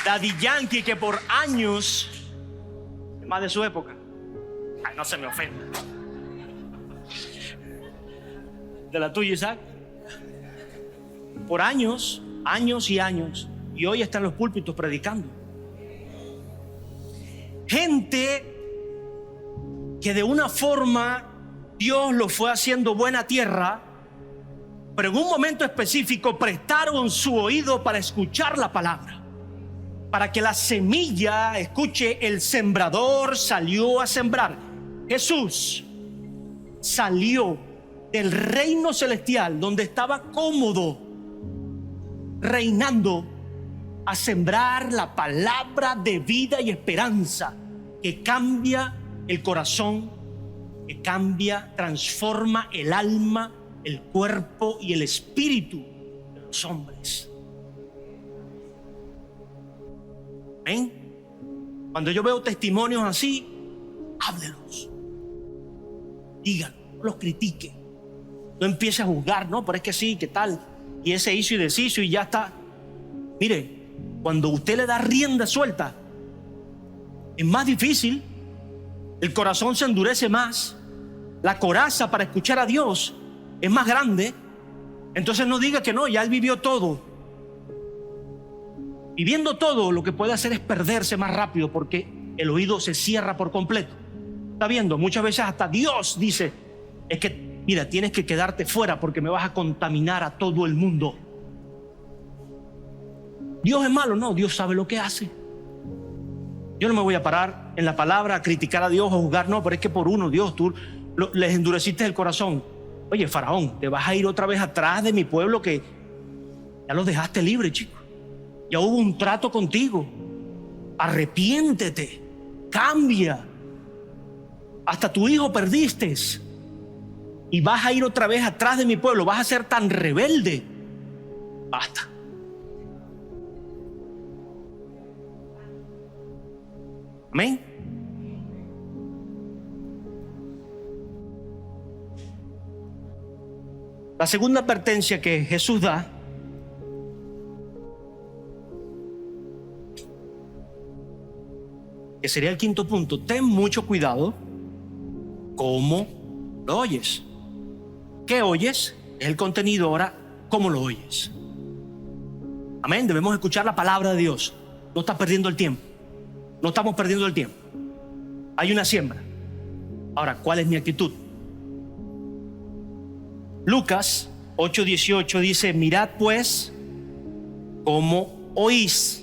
Daddy Yankee, que por años, más de su época, ay, no se me ofenda, de la tuya, Isaac, por años y años, y hoy está en los púlpitos predicando. Gente que de una forma Dios lo fue haciendo buena tierra, pero en un momento específico prestaron su oído para escuchar la palabra, para que la semilla, escuche, el sembrador salió a sembrar. Jesús salió del reino celestial, donde estaba cómodo, reinando, a sembrar la palabra de vida y esperanza que cambia el corazón, que cambia, transforma el alma, el cuerpo y el espíritu de los hombres. ¿Ven? Cuando yo veo testimonios así, háblelos, díganlo, no los critique, no empiece a juzgar, no, pero es que sí, ¿qué tal? Y ese hizo y deshizo y ya está. Mire, cuando usted le da rienda suelta, es más difícil, el corazón se endurece más, la coraza para escuchar a Dios es más grande. Entonces no diga que no, ya él vivió todo. Viviendo todo, lo que puede hacer es perderse más rápido, porque el oído se cierra por completo. Está viendo, muchas veces hasta Dios dice, es que mira, tienes que quedarte fuera porque me vas a contaminar a todo el mundo. ¿Dios es malo? No, Dios sabe lo que hace. Yo no me voy a parar en la palabra a criticar a Dios o juzgar, no, pero es que por uno, Dios, tú les endureciste el corazón. Oye, Faraón, te vas a ir otra vez atrás de mi pueblo que ya los dejaste libre, chico. Ya hubo un trato contigo. Arrepiéntete, cambia. Hasta tu hijo perdiste y vas a ir otra vez atrás de mi pueblo. Vas a ser tan rebelde. Basta. Amén. La segunda advertencia que Jesús da que sería el quinto punto: ten mucho cuidado cómo lo oyes. ¿Qué oyes? Es el contenido. Ahora, ¿cómo lo oyes? Amén. Debemos escuchar la palabra de Dios. No estás perdiendo el tiempo. No estamos perdiendo el tiempo. Hay una siembra. Ahora, ¿cuál es mi actitud? Lucas 8:18 dice: mirad pues cómo oís,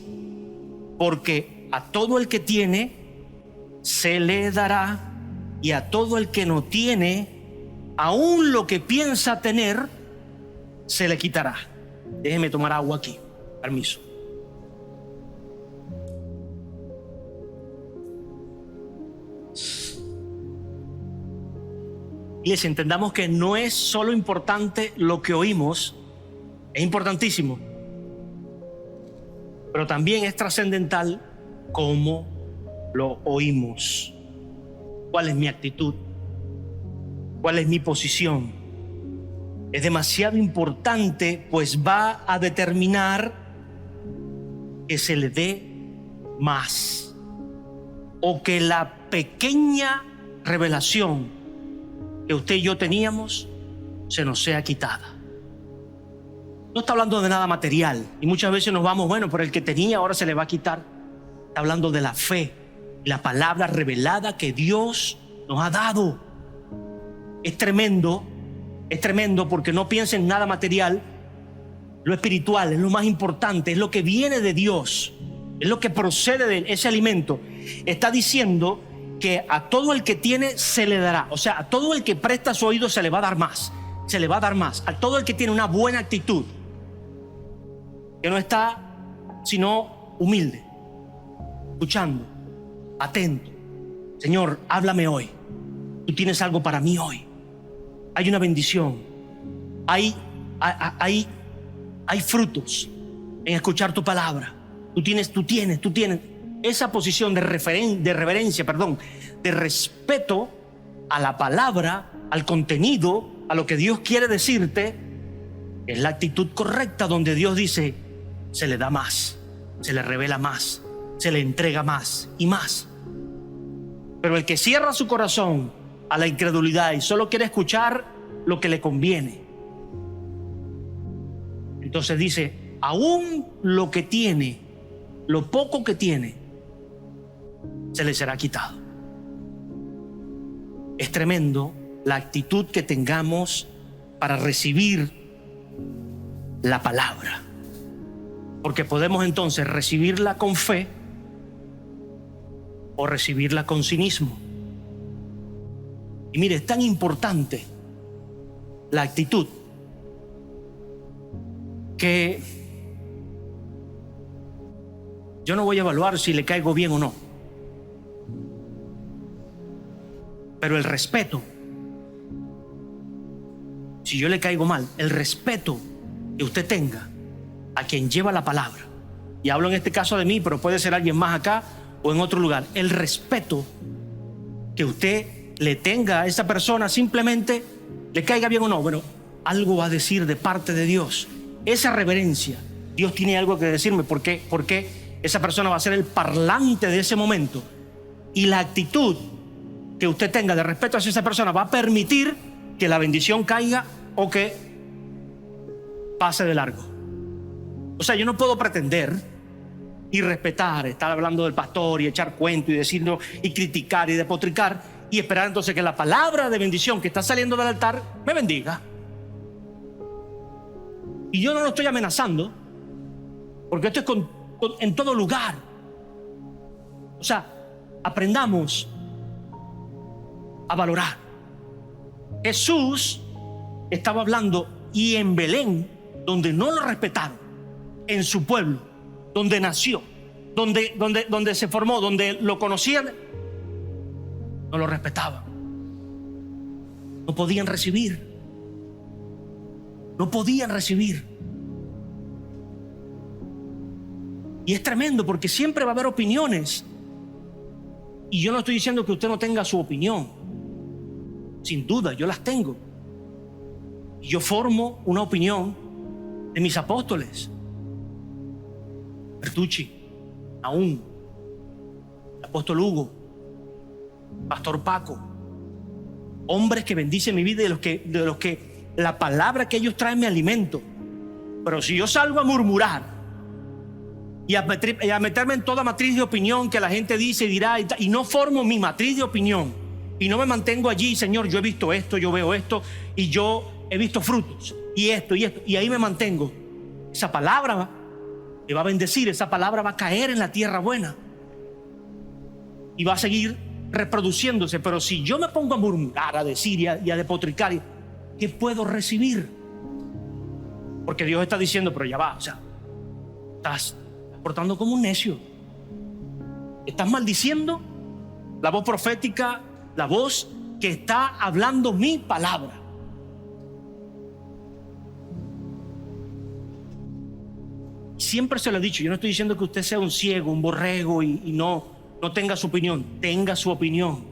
porque a todo el que tiene se le dará, y a todo el que no tiene, aún lo que piensa tener, se le quitará. Déjeme tomar agua aquí. Permiso. Y les entendamos que no es solo importante lo que oímos, es importantísimo, pero también es trascendental cómo lo oímos. ¿Cuál es mi actitud? ¿Cuál es mi posición? Es demasiado importante, pues va a determinar que se le dé más, o que la pequeña revelación que usted y yo teníamos se nos sea quitada. No está hablando de nada material, y muchas veces nos vamos, bueno, pero el que tenía ahora se le va a quitar. Está hablando de la fe, la palabra revelada que Dios nos ha dado. Es tremendo porque no piensen en nada material. Lo espiritual es lo más importante, es lo que viene de Dios. es lo que procede de ese alimento. Está diciendo que a todo el que tiene se le dará. O sea, a todo el que presta su oído se le va a dar más. Se le va a dar más. A todo el que tiene una buena actitud, que no está sino humilde, escuchando, atento. Señor, háblame hoy. Tú tienes algo para mí hoy. Hay una bendición. Hay frutos en escuchar tu palabra. Tú tienes esa posición de reverencia, de respeto a la palabra, al contenido, a lo que Dios quiere decirte. Es la actitud correcta, donde Dios dice: se le da más, se le revela más, se le entrega más y más. Pero el que cierra su corazón a la incredulidad y solo quiere escuchar lo que le conviene, entonces dice: aún lo que tiene, lo poco que tiene, se le será quitado. Es tremendo la actitud que tengamos para recibir la palabra, porque podemos entonces recibirla con fe o recibirla con cinismo. Y mire, es tan importante la actitud que yo no voy a evaluar si le caigo bien o no, pero el respeto, si yo le caigo mal, el respeto que usted tenga a quien lleva la palabra, y hablo en este caso de mí, pero puede ser alguien más acá o en otro lugar, el respeto que usted le tenga a esa persona, simplemente le caiga bien o no, bueno, algo va a decir de parte de Dios. Esa reverencia, Dios tiene algo que decirme, porque esa persona va a ser el parlante de ese momento, y la actitud que usted tenga de respeto hacia esa persona va a permitir que la bendición caiga o que pase de largo. O sea, yo no puedo pretender y respetar, estar hablando del pastor y echar cuento y decirlo y criticar y despotricar y esperar entonces que la palabra de bendición que está saliendo del altar me bendiga. Y yo no lo estoy amenazando, porque esto es en todo lugar. O sea, aprendamos a valorar. Jesús estaba hablando, y en Belén, donde no lo respetaron, en su pueblo, donde nació, donde se formó, donde lo conocían, no lo respetaban. No podían recibir. No podían recibir. Y es tremendo, porque siempre va a haber opiniones. Y yo no estoy diciendo que usted no tenga su opinión. Sin duda, yo las tengo. Y yo formo una opinión de mis apóstoles. Bertucci, Aún, el apóstol Hugo, pastor Paco. Hombres que bendicen mi vida y de los que la palabra que ellos traen me alimento. Pero si yo salgo a murmurar y a meterme en toda matriz de opinión que la gente dice y dirá, y no formo mi matriz de opinión, y no me mantengo allí: Señor, yo he visto esto, yo veo esto, y yo he visto frutos, y esto, y ahí me mantengo, esa palabra te va a bendecir, esa palabra va a caer en la tierra buena y va a seguir reproduciéndose. Pero si yo me pongo a murmurar, a decir y a despotricar, ¿qué puedo recibir? Porque Dios está diciendo: pero ya va, o sea, estás portando como un necio, estás maldiciendo la voz profética, la voz que está hablando mi palabra. Siempre se lo he dicho, yo no estoy diciendo que usted sea un ciego, un borrego y no tenga su opinión. Tenga su opinión,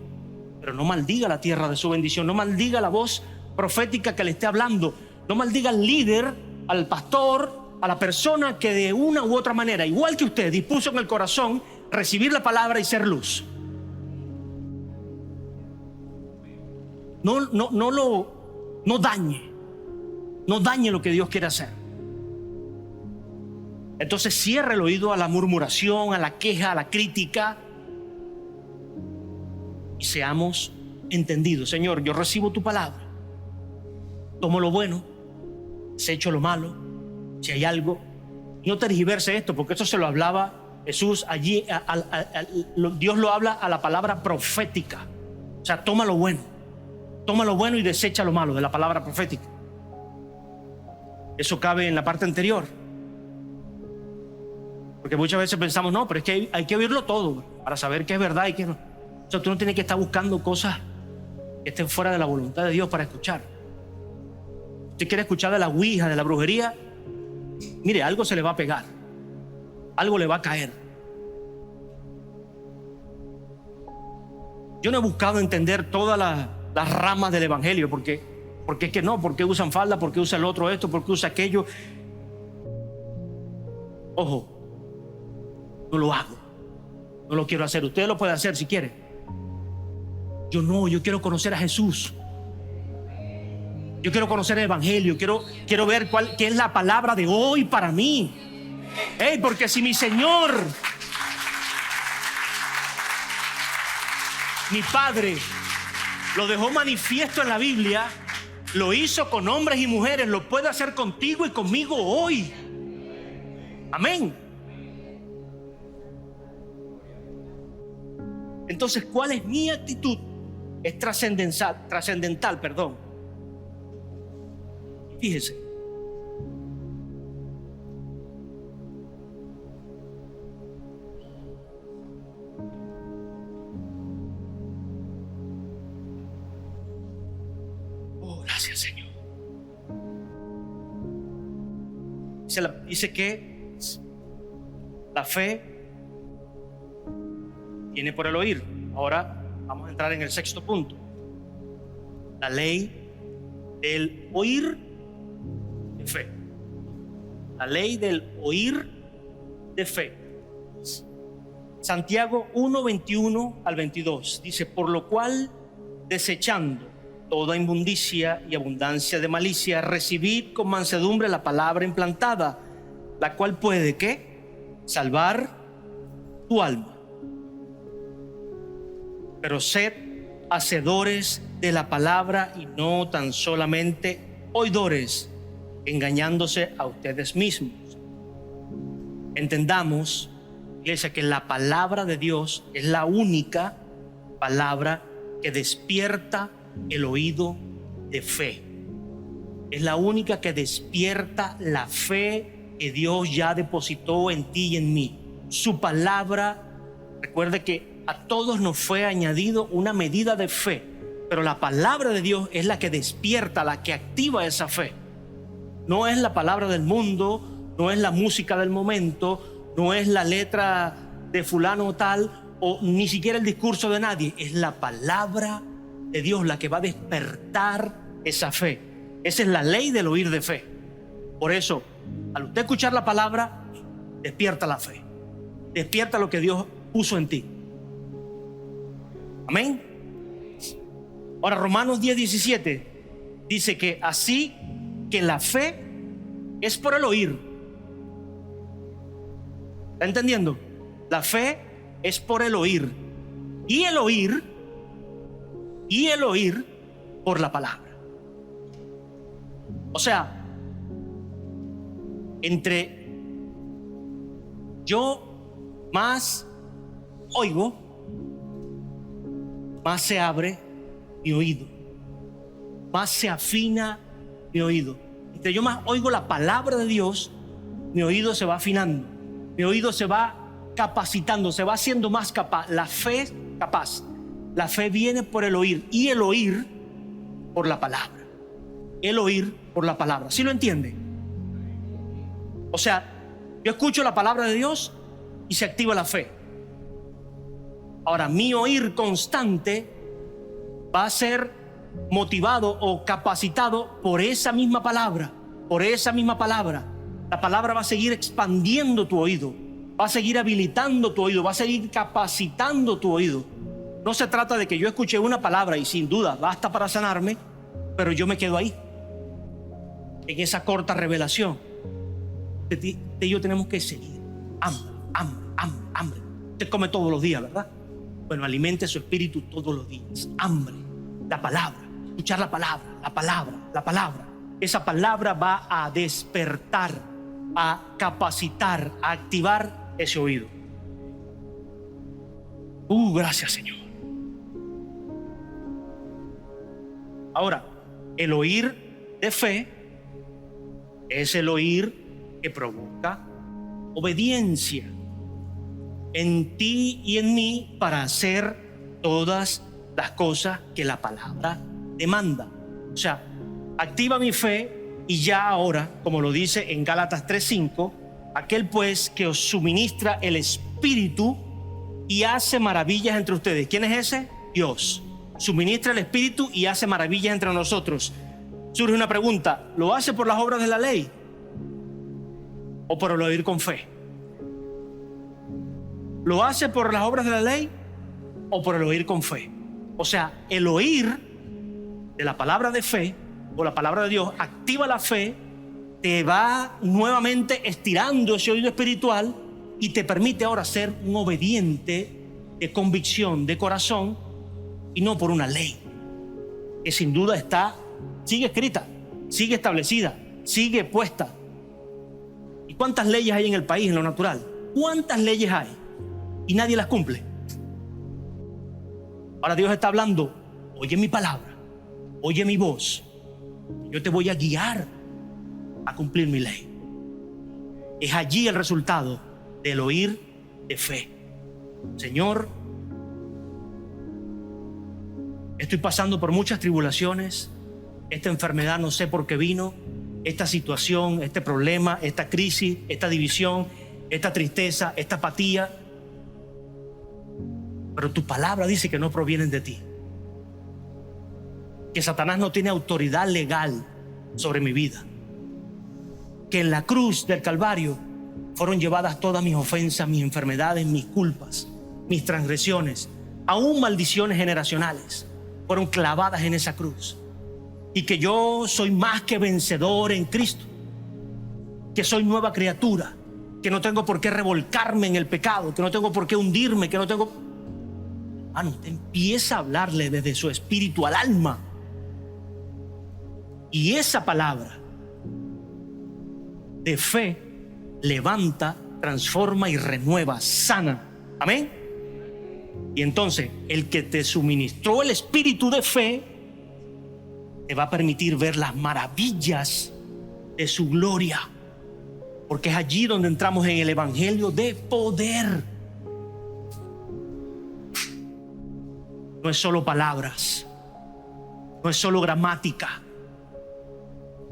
pero no maldiga la tierra de su bendición, no maldiga la voz profética que le esté hablando, no maldiga al líder, al pastor, a la persona que de una u otra manera, igual que usted, dispuso en el corazón recibir la palabra y ser luz. No dañe lo que Dios quiere hacer. Entonces cierre el oído a la murmuración, a la queja, a la crítica, y seamos entendidos. Señor, yo recibo tu palabra, tomo lo bueno, desecho lo malo. Si hay algo, y no tergiverse esto, porque esto se lo hablaba Jesús allí, Dios lo habla a la palabra profética. O sea, toma lo bueno y desecha lo malo de la palabra profética. Eso cabe en la parte anterior. Porque muchas veces pensamos, no, pero es que hay que oírlo todo para saber qué es verdad y qué no. O sea, tú no tienes que estar buscando cosas que estén fuera de la voluntad de Dios para escuchar. Si usted quiere escuchar de la ouija, de la brujería, mire, algo se le va a pegar, algo le va a caer. Yo no he buscado entender todas las ramas del evangelio, porque es que no, ¿por qué usan falda? ¿Por qué usa el otro esto? ¿Por qué usa aquello? Ojo, no lo hago, no lo quiero hacer. Usted lo puede hacer si quiere. Yo no, yo quiero conocer a Jesús. Yo quiero conocer el evangelio, quiero ver qué es la palabra de hoy para mí. Porque si mi Señor, mi Padre, lo dejó manifiesto en la Biblia, lo hizo con hombres y mujeres, lo puede hacer contigo y conmigo hoy. Amén. Entonces, ¿cuál es mi actitud? Es trascendental, perdón. Fíjese. Oh, gracias, Señor. Dice que la fe viene por el oír. Ahora vamos a entrar en el sexto punto. La ley del oír de fe. La ley del oír de fe. Santiago 1, 21 al 22 dice: por lo cual, desechando toda inmundicia y abundancia de malicia, recibid con mansedumbre la palabra implantada, la cual puede, ¿qué? Salvar tu alma. Pero sed hacedores de la palabra y no tan solamente oidores, engañándose a ustedes mismos. Entendamos, iglesia, que la palabra de Dios es la única palabra que despierta el oído de fe. Es la única que despierta la fe que Dios ya depositó en ti y en mí. Su palabra, recuerde que a todos nos fue añadido una medida de fe, pero la palabra de Dios es la que despierta, la que activa esa fe. No es la palabra del mundo, no es la música del momento, no es la letra de fulano o tal, o ni siquiera el discurso de nadie. Es la palabra de Dios la que va a despertar esa fe. Esa es la ley del oír de fe. Por eso, al usted escuchar la palabra, despierta la fe, despierta lo que Dios puso en ti. Amén. Ahora, Romanos 10:17 dice que así que la fe es por el oír. ¿Está entendiendo? La fe es por el oír. Y el oír por la palabra. O sea, entre yo más oigo, más se abre mi oído, más se afina mi oído. Entre yo más oigo la palabra de Dios, mi oído se va afinando, mi oído se va capacitando, se va haciendo más capaz. La fe capaz. La fe viene por el oír, y el oír por la palabra. El oír por la palabra. ¿Sí lo entiende? O sea, yo escucho la palabra de Dios y se activa la fe. Ahora, mi oír constante va a ser motivado o capacitado por esa misma palabra. Por esa misma palabra. La palabra va a seguir expandiendo tu oído, va a seguir habilitando tu oído, va a seguir capacitando tu oído. No se trata de que yo escuché una palabra y sin duda basta para sanarme, pero yo me quedo ahí, en esa corta revelación. Usted y yo tenemos que seguir. Hambre. Usted come todos los días, ¿verdad? Bueno, alimente su espíritu todos los días. Hambre, la palabra, escuchar la palabra. Esa palabra va a despertar, a capacitar, a activar ese oído. Gracias, Señor. Ahora, el oír de fe es el oír que provoca obediencia en ti y en mí para hacer todas las cosas que la palabra demanda. O sea, activa mi fe y ya ahora, como lo dice en Gálatas 3:5, aquel pues que os suministra el Espíritu y hace maravillas entre ustedes. ¿Quién es ese? Dios. Suministra el Espíritu y hace maravillas entre nosotros. Surge una pregunta: ¿lo hace por las obras de la ley o por el oír con fe? ¿Lo hace por las obras de la ley o por el oír con fe? O sea, el oír de la palabra de fe o la palabra de Dios activa la fe, te va nuevamente estirando ese oído espiritual y te permite ahora ser un obediente de convicción, de corazón, y no por una ley que sin duda sigue escrita, sigue establecida, sigue puesta. ¿Y cuántas leyes hay en el país en lo natural? ¿Cuántas leyes hay? Y nadie las cumple. Ahora Dios está hablando: oye mi palabra, oye mi voz, yo te voy a guiar a cumplir mi ley. Es allí el resultado del oír de fe. Señor, estoy pasando por muchas tribulaciones. Esta enfermedad no sé por qué vino, esta situación, este problema, esta crisis, esta división, esta tristeza, esta apatía. Pero tu palabra dice que no provienen de ti, que Satanás no tiene autoridad legal sobre mi vida, que en la cruz del Calvario fueron llevadas todas mis ofensas, mis enfermedades, mis culpas, mis transgresiones, aún maldiciones generacionales, fueron clavadas en esa cruz, y que yo soy más que vencedor en Cristo, que soy nueva criatura, que no tengo por qué revolcarme en el pecado, que no tengo por qué hundirme, que no tengo... Usted empieza a hablarle desde su espíritu al alma, y esa palabra de fe levanta, transforma y renueva, sana. Amén. Y entonces el que te suministró el espíritu de fe te va a permitir ver las maravillas de su gloria, porque es allí donde entramos en el evangelio de poder. No es solo palabras, no es solo gramática,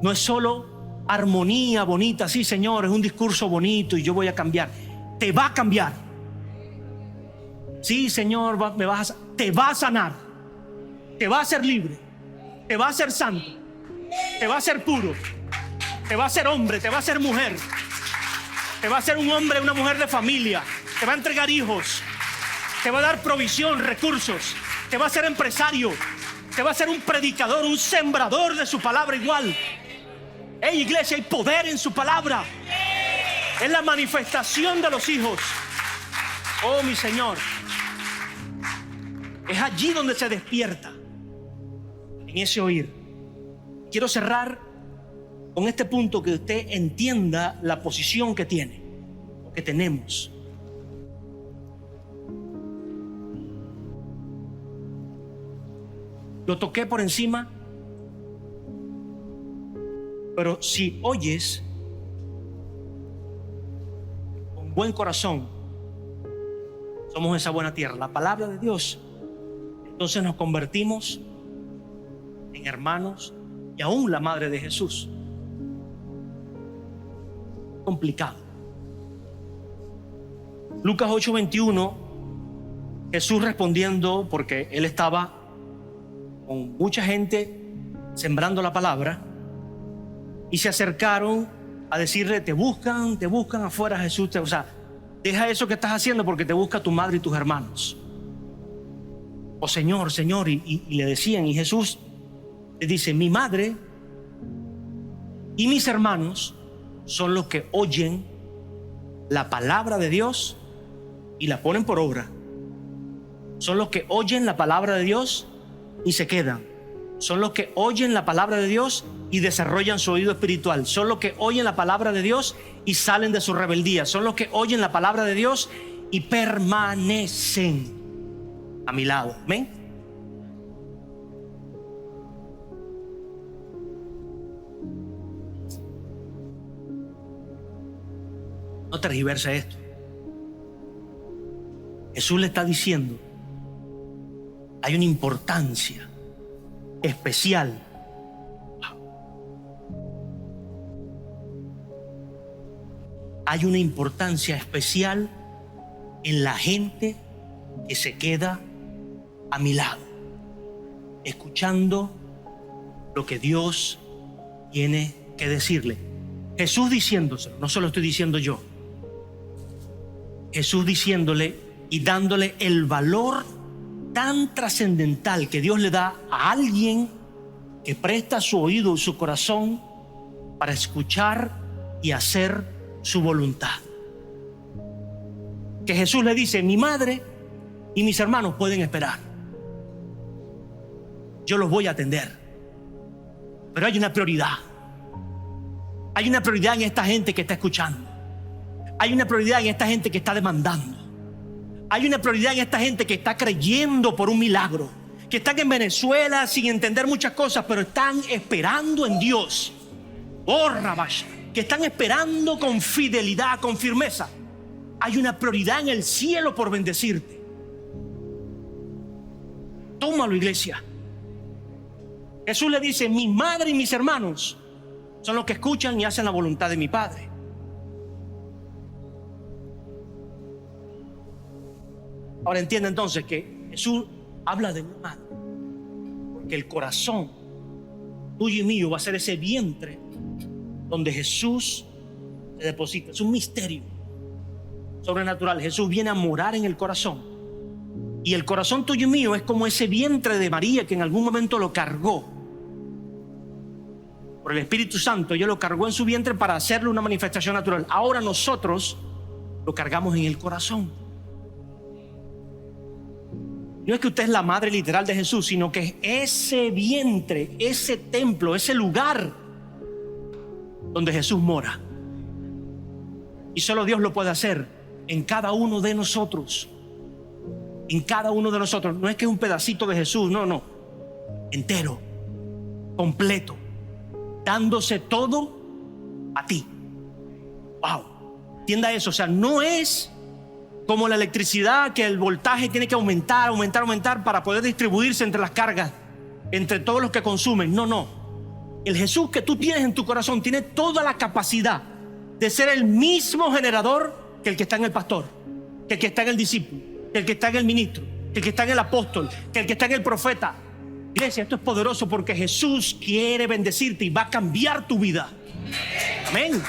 no es solo armonía bonita. Sí, Señor, es un discurso bonito y yo voy a cambiar. Te va a cambiar. Sí, Señor, te va a sanar, te va a hacer libre, te va a hacer santo, te va a hacer puro, te va a hacer hombre, te va a hacer mujer, te va a hacer un hombre, una mujer de familia, te va a entregar hijos, te va a dar provisión, recursos, te va a hacer empresario, te va a hacer un predicador, un sembrador de su palabra igual. Hey, iglesia, hay poder en su palabra. Es la manifestación de los hijos. Oh, mi Señor. Es allí donde se despierta, en ese oír. Quiero cerrar con este punto, que usted entienda la posición que tiene, o que tenemos. Lo toqué por encima, pero si oyes con buen corazón, somos esa buena tierra, la palabra de Dios, entonces nos convertimos en hermanos y aún la madre de Jesús. Complicado. Lucas 8:21, Jesús respondiendo, porque él estaba con mucha gente sembrando la palabra, y se acercaron a decirle: te buscan afuera, Jesús. O sea, deja eso que estás haciendo porque te busca tu madre y tus hermanos. Oh, Señor, Señor. Y le decían, y Jesús le dice: mi madre y mis hermanos son los que oyen la palabra de Dios y la ponen por obra. Son los que oyen la palabra de Dios y se quedan. Son los que oyen la palabra de Dios y desarrollan su oído espiritual. Son los que oyen la palabra de Dios y salen de su rebeldía. Son los que oyen la palabra de Dios y permanecen. a mi lado. Amén. No tergiverse esto. Jesús le está diciendo, hay una importancia especial. Hay una importancia especial en la gente que se queda a mi lado, escuchando lo que Dios tiene que decirle. Jesús diciéndoselo, no se lo estoy diciendo yo. Jesús diciéndole y dándole el valor tan trascendental que Dios le da a alguien que presta su oído y su corazón para escuchar y hacer su voluntad. Que Jesús le dice, mi madre y mis hermanos pueden esperar. Yo los voy a atender. Pero hay una prioridad. Hay una prioridad en esta gente que está escuchando. Hay una prioridad en esta gente que está demandando. Hay una prioridad en esta gente que está creyendo por un milagro. Que están en Venezuela sin entender muchas cosas, pero están esperando en Dios. Oh, Rabasha. Que están esperando con fidelidad, con firmeza. Hay una prioridad en el cielo por bendecirte. Tómalo, iglesia. Jesús le dice, mi madre y mis hermanos son los que escuchan y hacen la voluntad de mi Padre. Ahora entiende entonces que Jesús habla de mi madre, porque el corazón tuyo y mío va a ser ese vientre donde Jesús se deposita. Es un misterio sobrenatural. Jesús viene a morar en el corazón, y el corazón tuyo y mío es como ese vientre de María que en algún momento lo cargó por el Espíritu Santo. Ella lo cargó en su vientre para hacerle una manifestación natural. Ahora nosotros lo cargamos en el corazón. No es que usted es la madre literal de Jesús, sino que es ese vientre, ese templo, ese lugar donde Jesús mora. Y solo Dios lo puede hacer en cada uno de nosotros. En cada uno de nosotros. No es que es un pedacito de Jesús, no. Entero, completo, dándose todo a ti. Wow. Entienda eso. O sea, no es como la electricidad, que el voltaje tiene que aumentar para poder distribuirse entre las cargas, entre todos los que consumen. No. El Jesús que tú tienes en tu corazón tiene toda la capacidad de ser el mismo generador que el que está en el pastor, que el que está en el discípulo, que el que está en el ministro, que el que está en el apóstol, que el que está en el profeta. Iglesia, esto es poderoso porque Jesús quiere bendecirte y va a cambiar tu vida. Amén.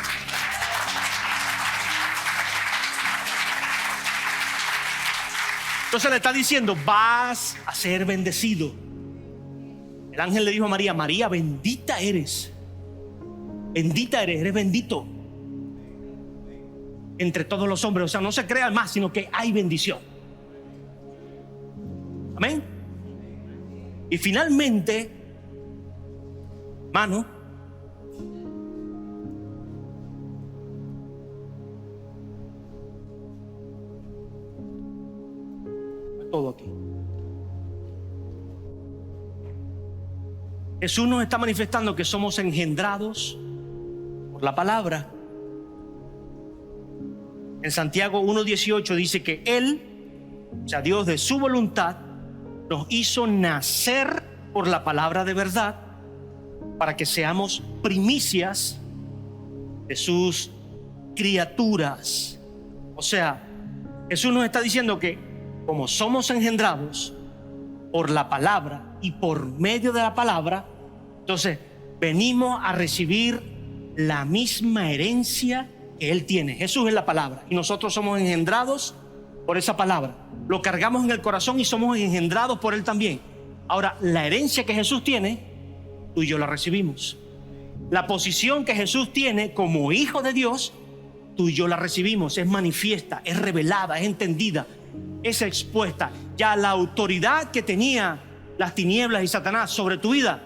Entonces le está diciendo, vas a ser bendecido. El ángel le dijo a María, María, bendita eres. Bendita eres bendito entre todos los hombres. O sea, no se crea más, sino que hay bendición. Amén. Y finalmente, hermano, todo aquí. Jesús nos está manifestando que somos engendrados por la palabra. En Santiago 1:18 dice que Él, o sea, Dios de su voluntad, nos hizo nacer por la palabra de verdad para que seamos primicias de sus criaturas. O sea, Jesús nos está diciendo que como somos engendrados por la palabra y por medio de la palabra, entonces venimos a recibir la misma herencia que Él tiene. Jesús es la palabra y nosotros somos engendrados por esa palabra. Lo cargamos en el corazón y somos engendrados por Él también. Ahora, la herencia que Jesús tiene, tú y yo la recibimos. La posición que Jesús tiene como hijo de Dios, tú y yo la recibimos. Es manifiesta, es revelada, es entendida, es expuesta. Ya la autoridad que tenía las tinieblas y Satanás sobre tu vida,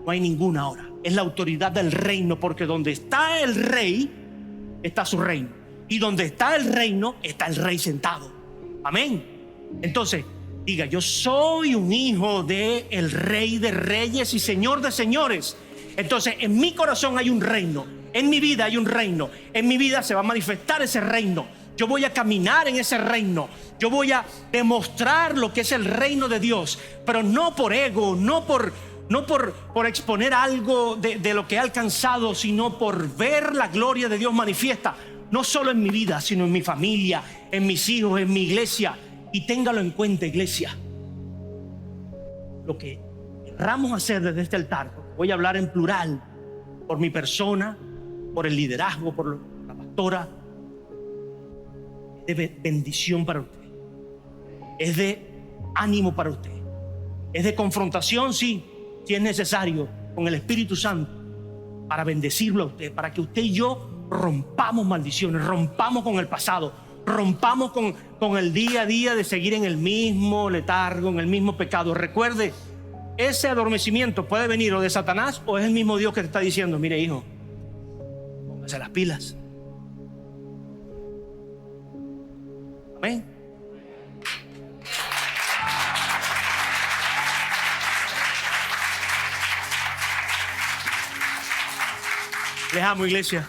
no hay ninguna ahora. Es la autoridad del reino, porque donde está el rey, está su reino. Y donde está el reino, está el rey sentado. Amén. Entonces, Diga: yo soy un hijo del Rey de Reyes y Señor de Señores. Entonces en mi corazón hay un reino, en mi vida hay un reino, en mi vida se va a manifestar ese reino. Yo voy a caminar en ese reino, yo voy a demostrar lo que es el reino de Dios, pero no por ego, no por exponer algo de lo que he alcanzado, sino por ver la gloria de Dios manifiesta, no solo en mi vida, sino en mi familia, en mis hijos, en mi iglesia. Y téngalo en cuenta, iglesia, lo que querramos hacer desde este altar, voy a hablar en plural, por mi persona, por el liderazgo, por la pastora, es de bendición para usted, es de ánimo para usted, es de confrontación, sí, si es necesario, con el Espíritu Santo, para bendecirlo a usted, para que usted y yo rompamos maldiciones, rompamos con el pasado, rompamos con el día a día de seguir en el mismo letargo, en el mismo pecado. Recuerde, ese adormecimiento puede venir o de Satanás, o es el mismo Dios que te está diciendo: mire, hijo, póngase las pilas. Amén. Les amo, iglesia.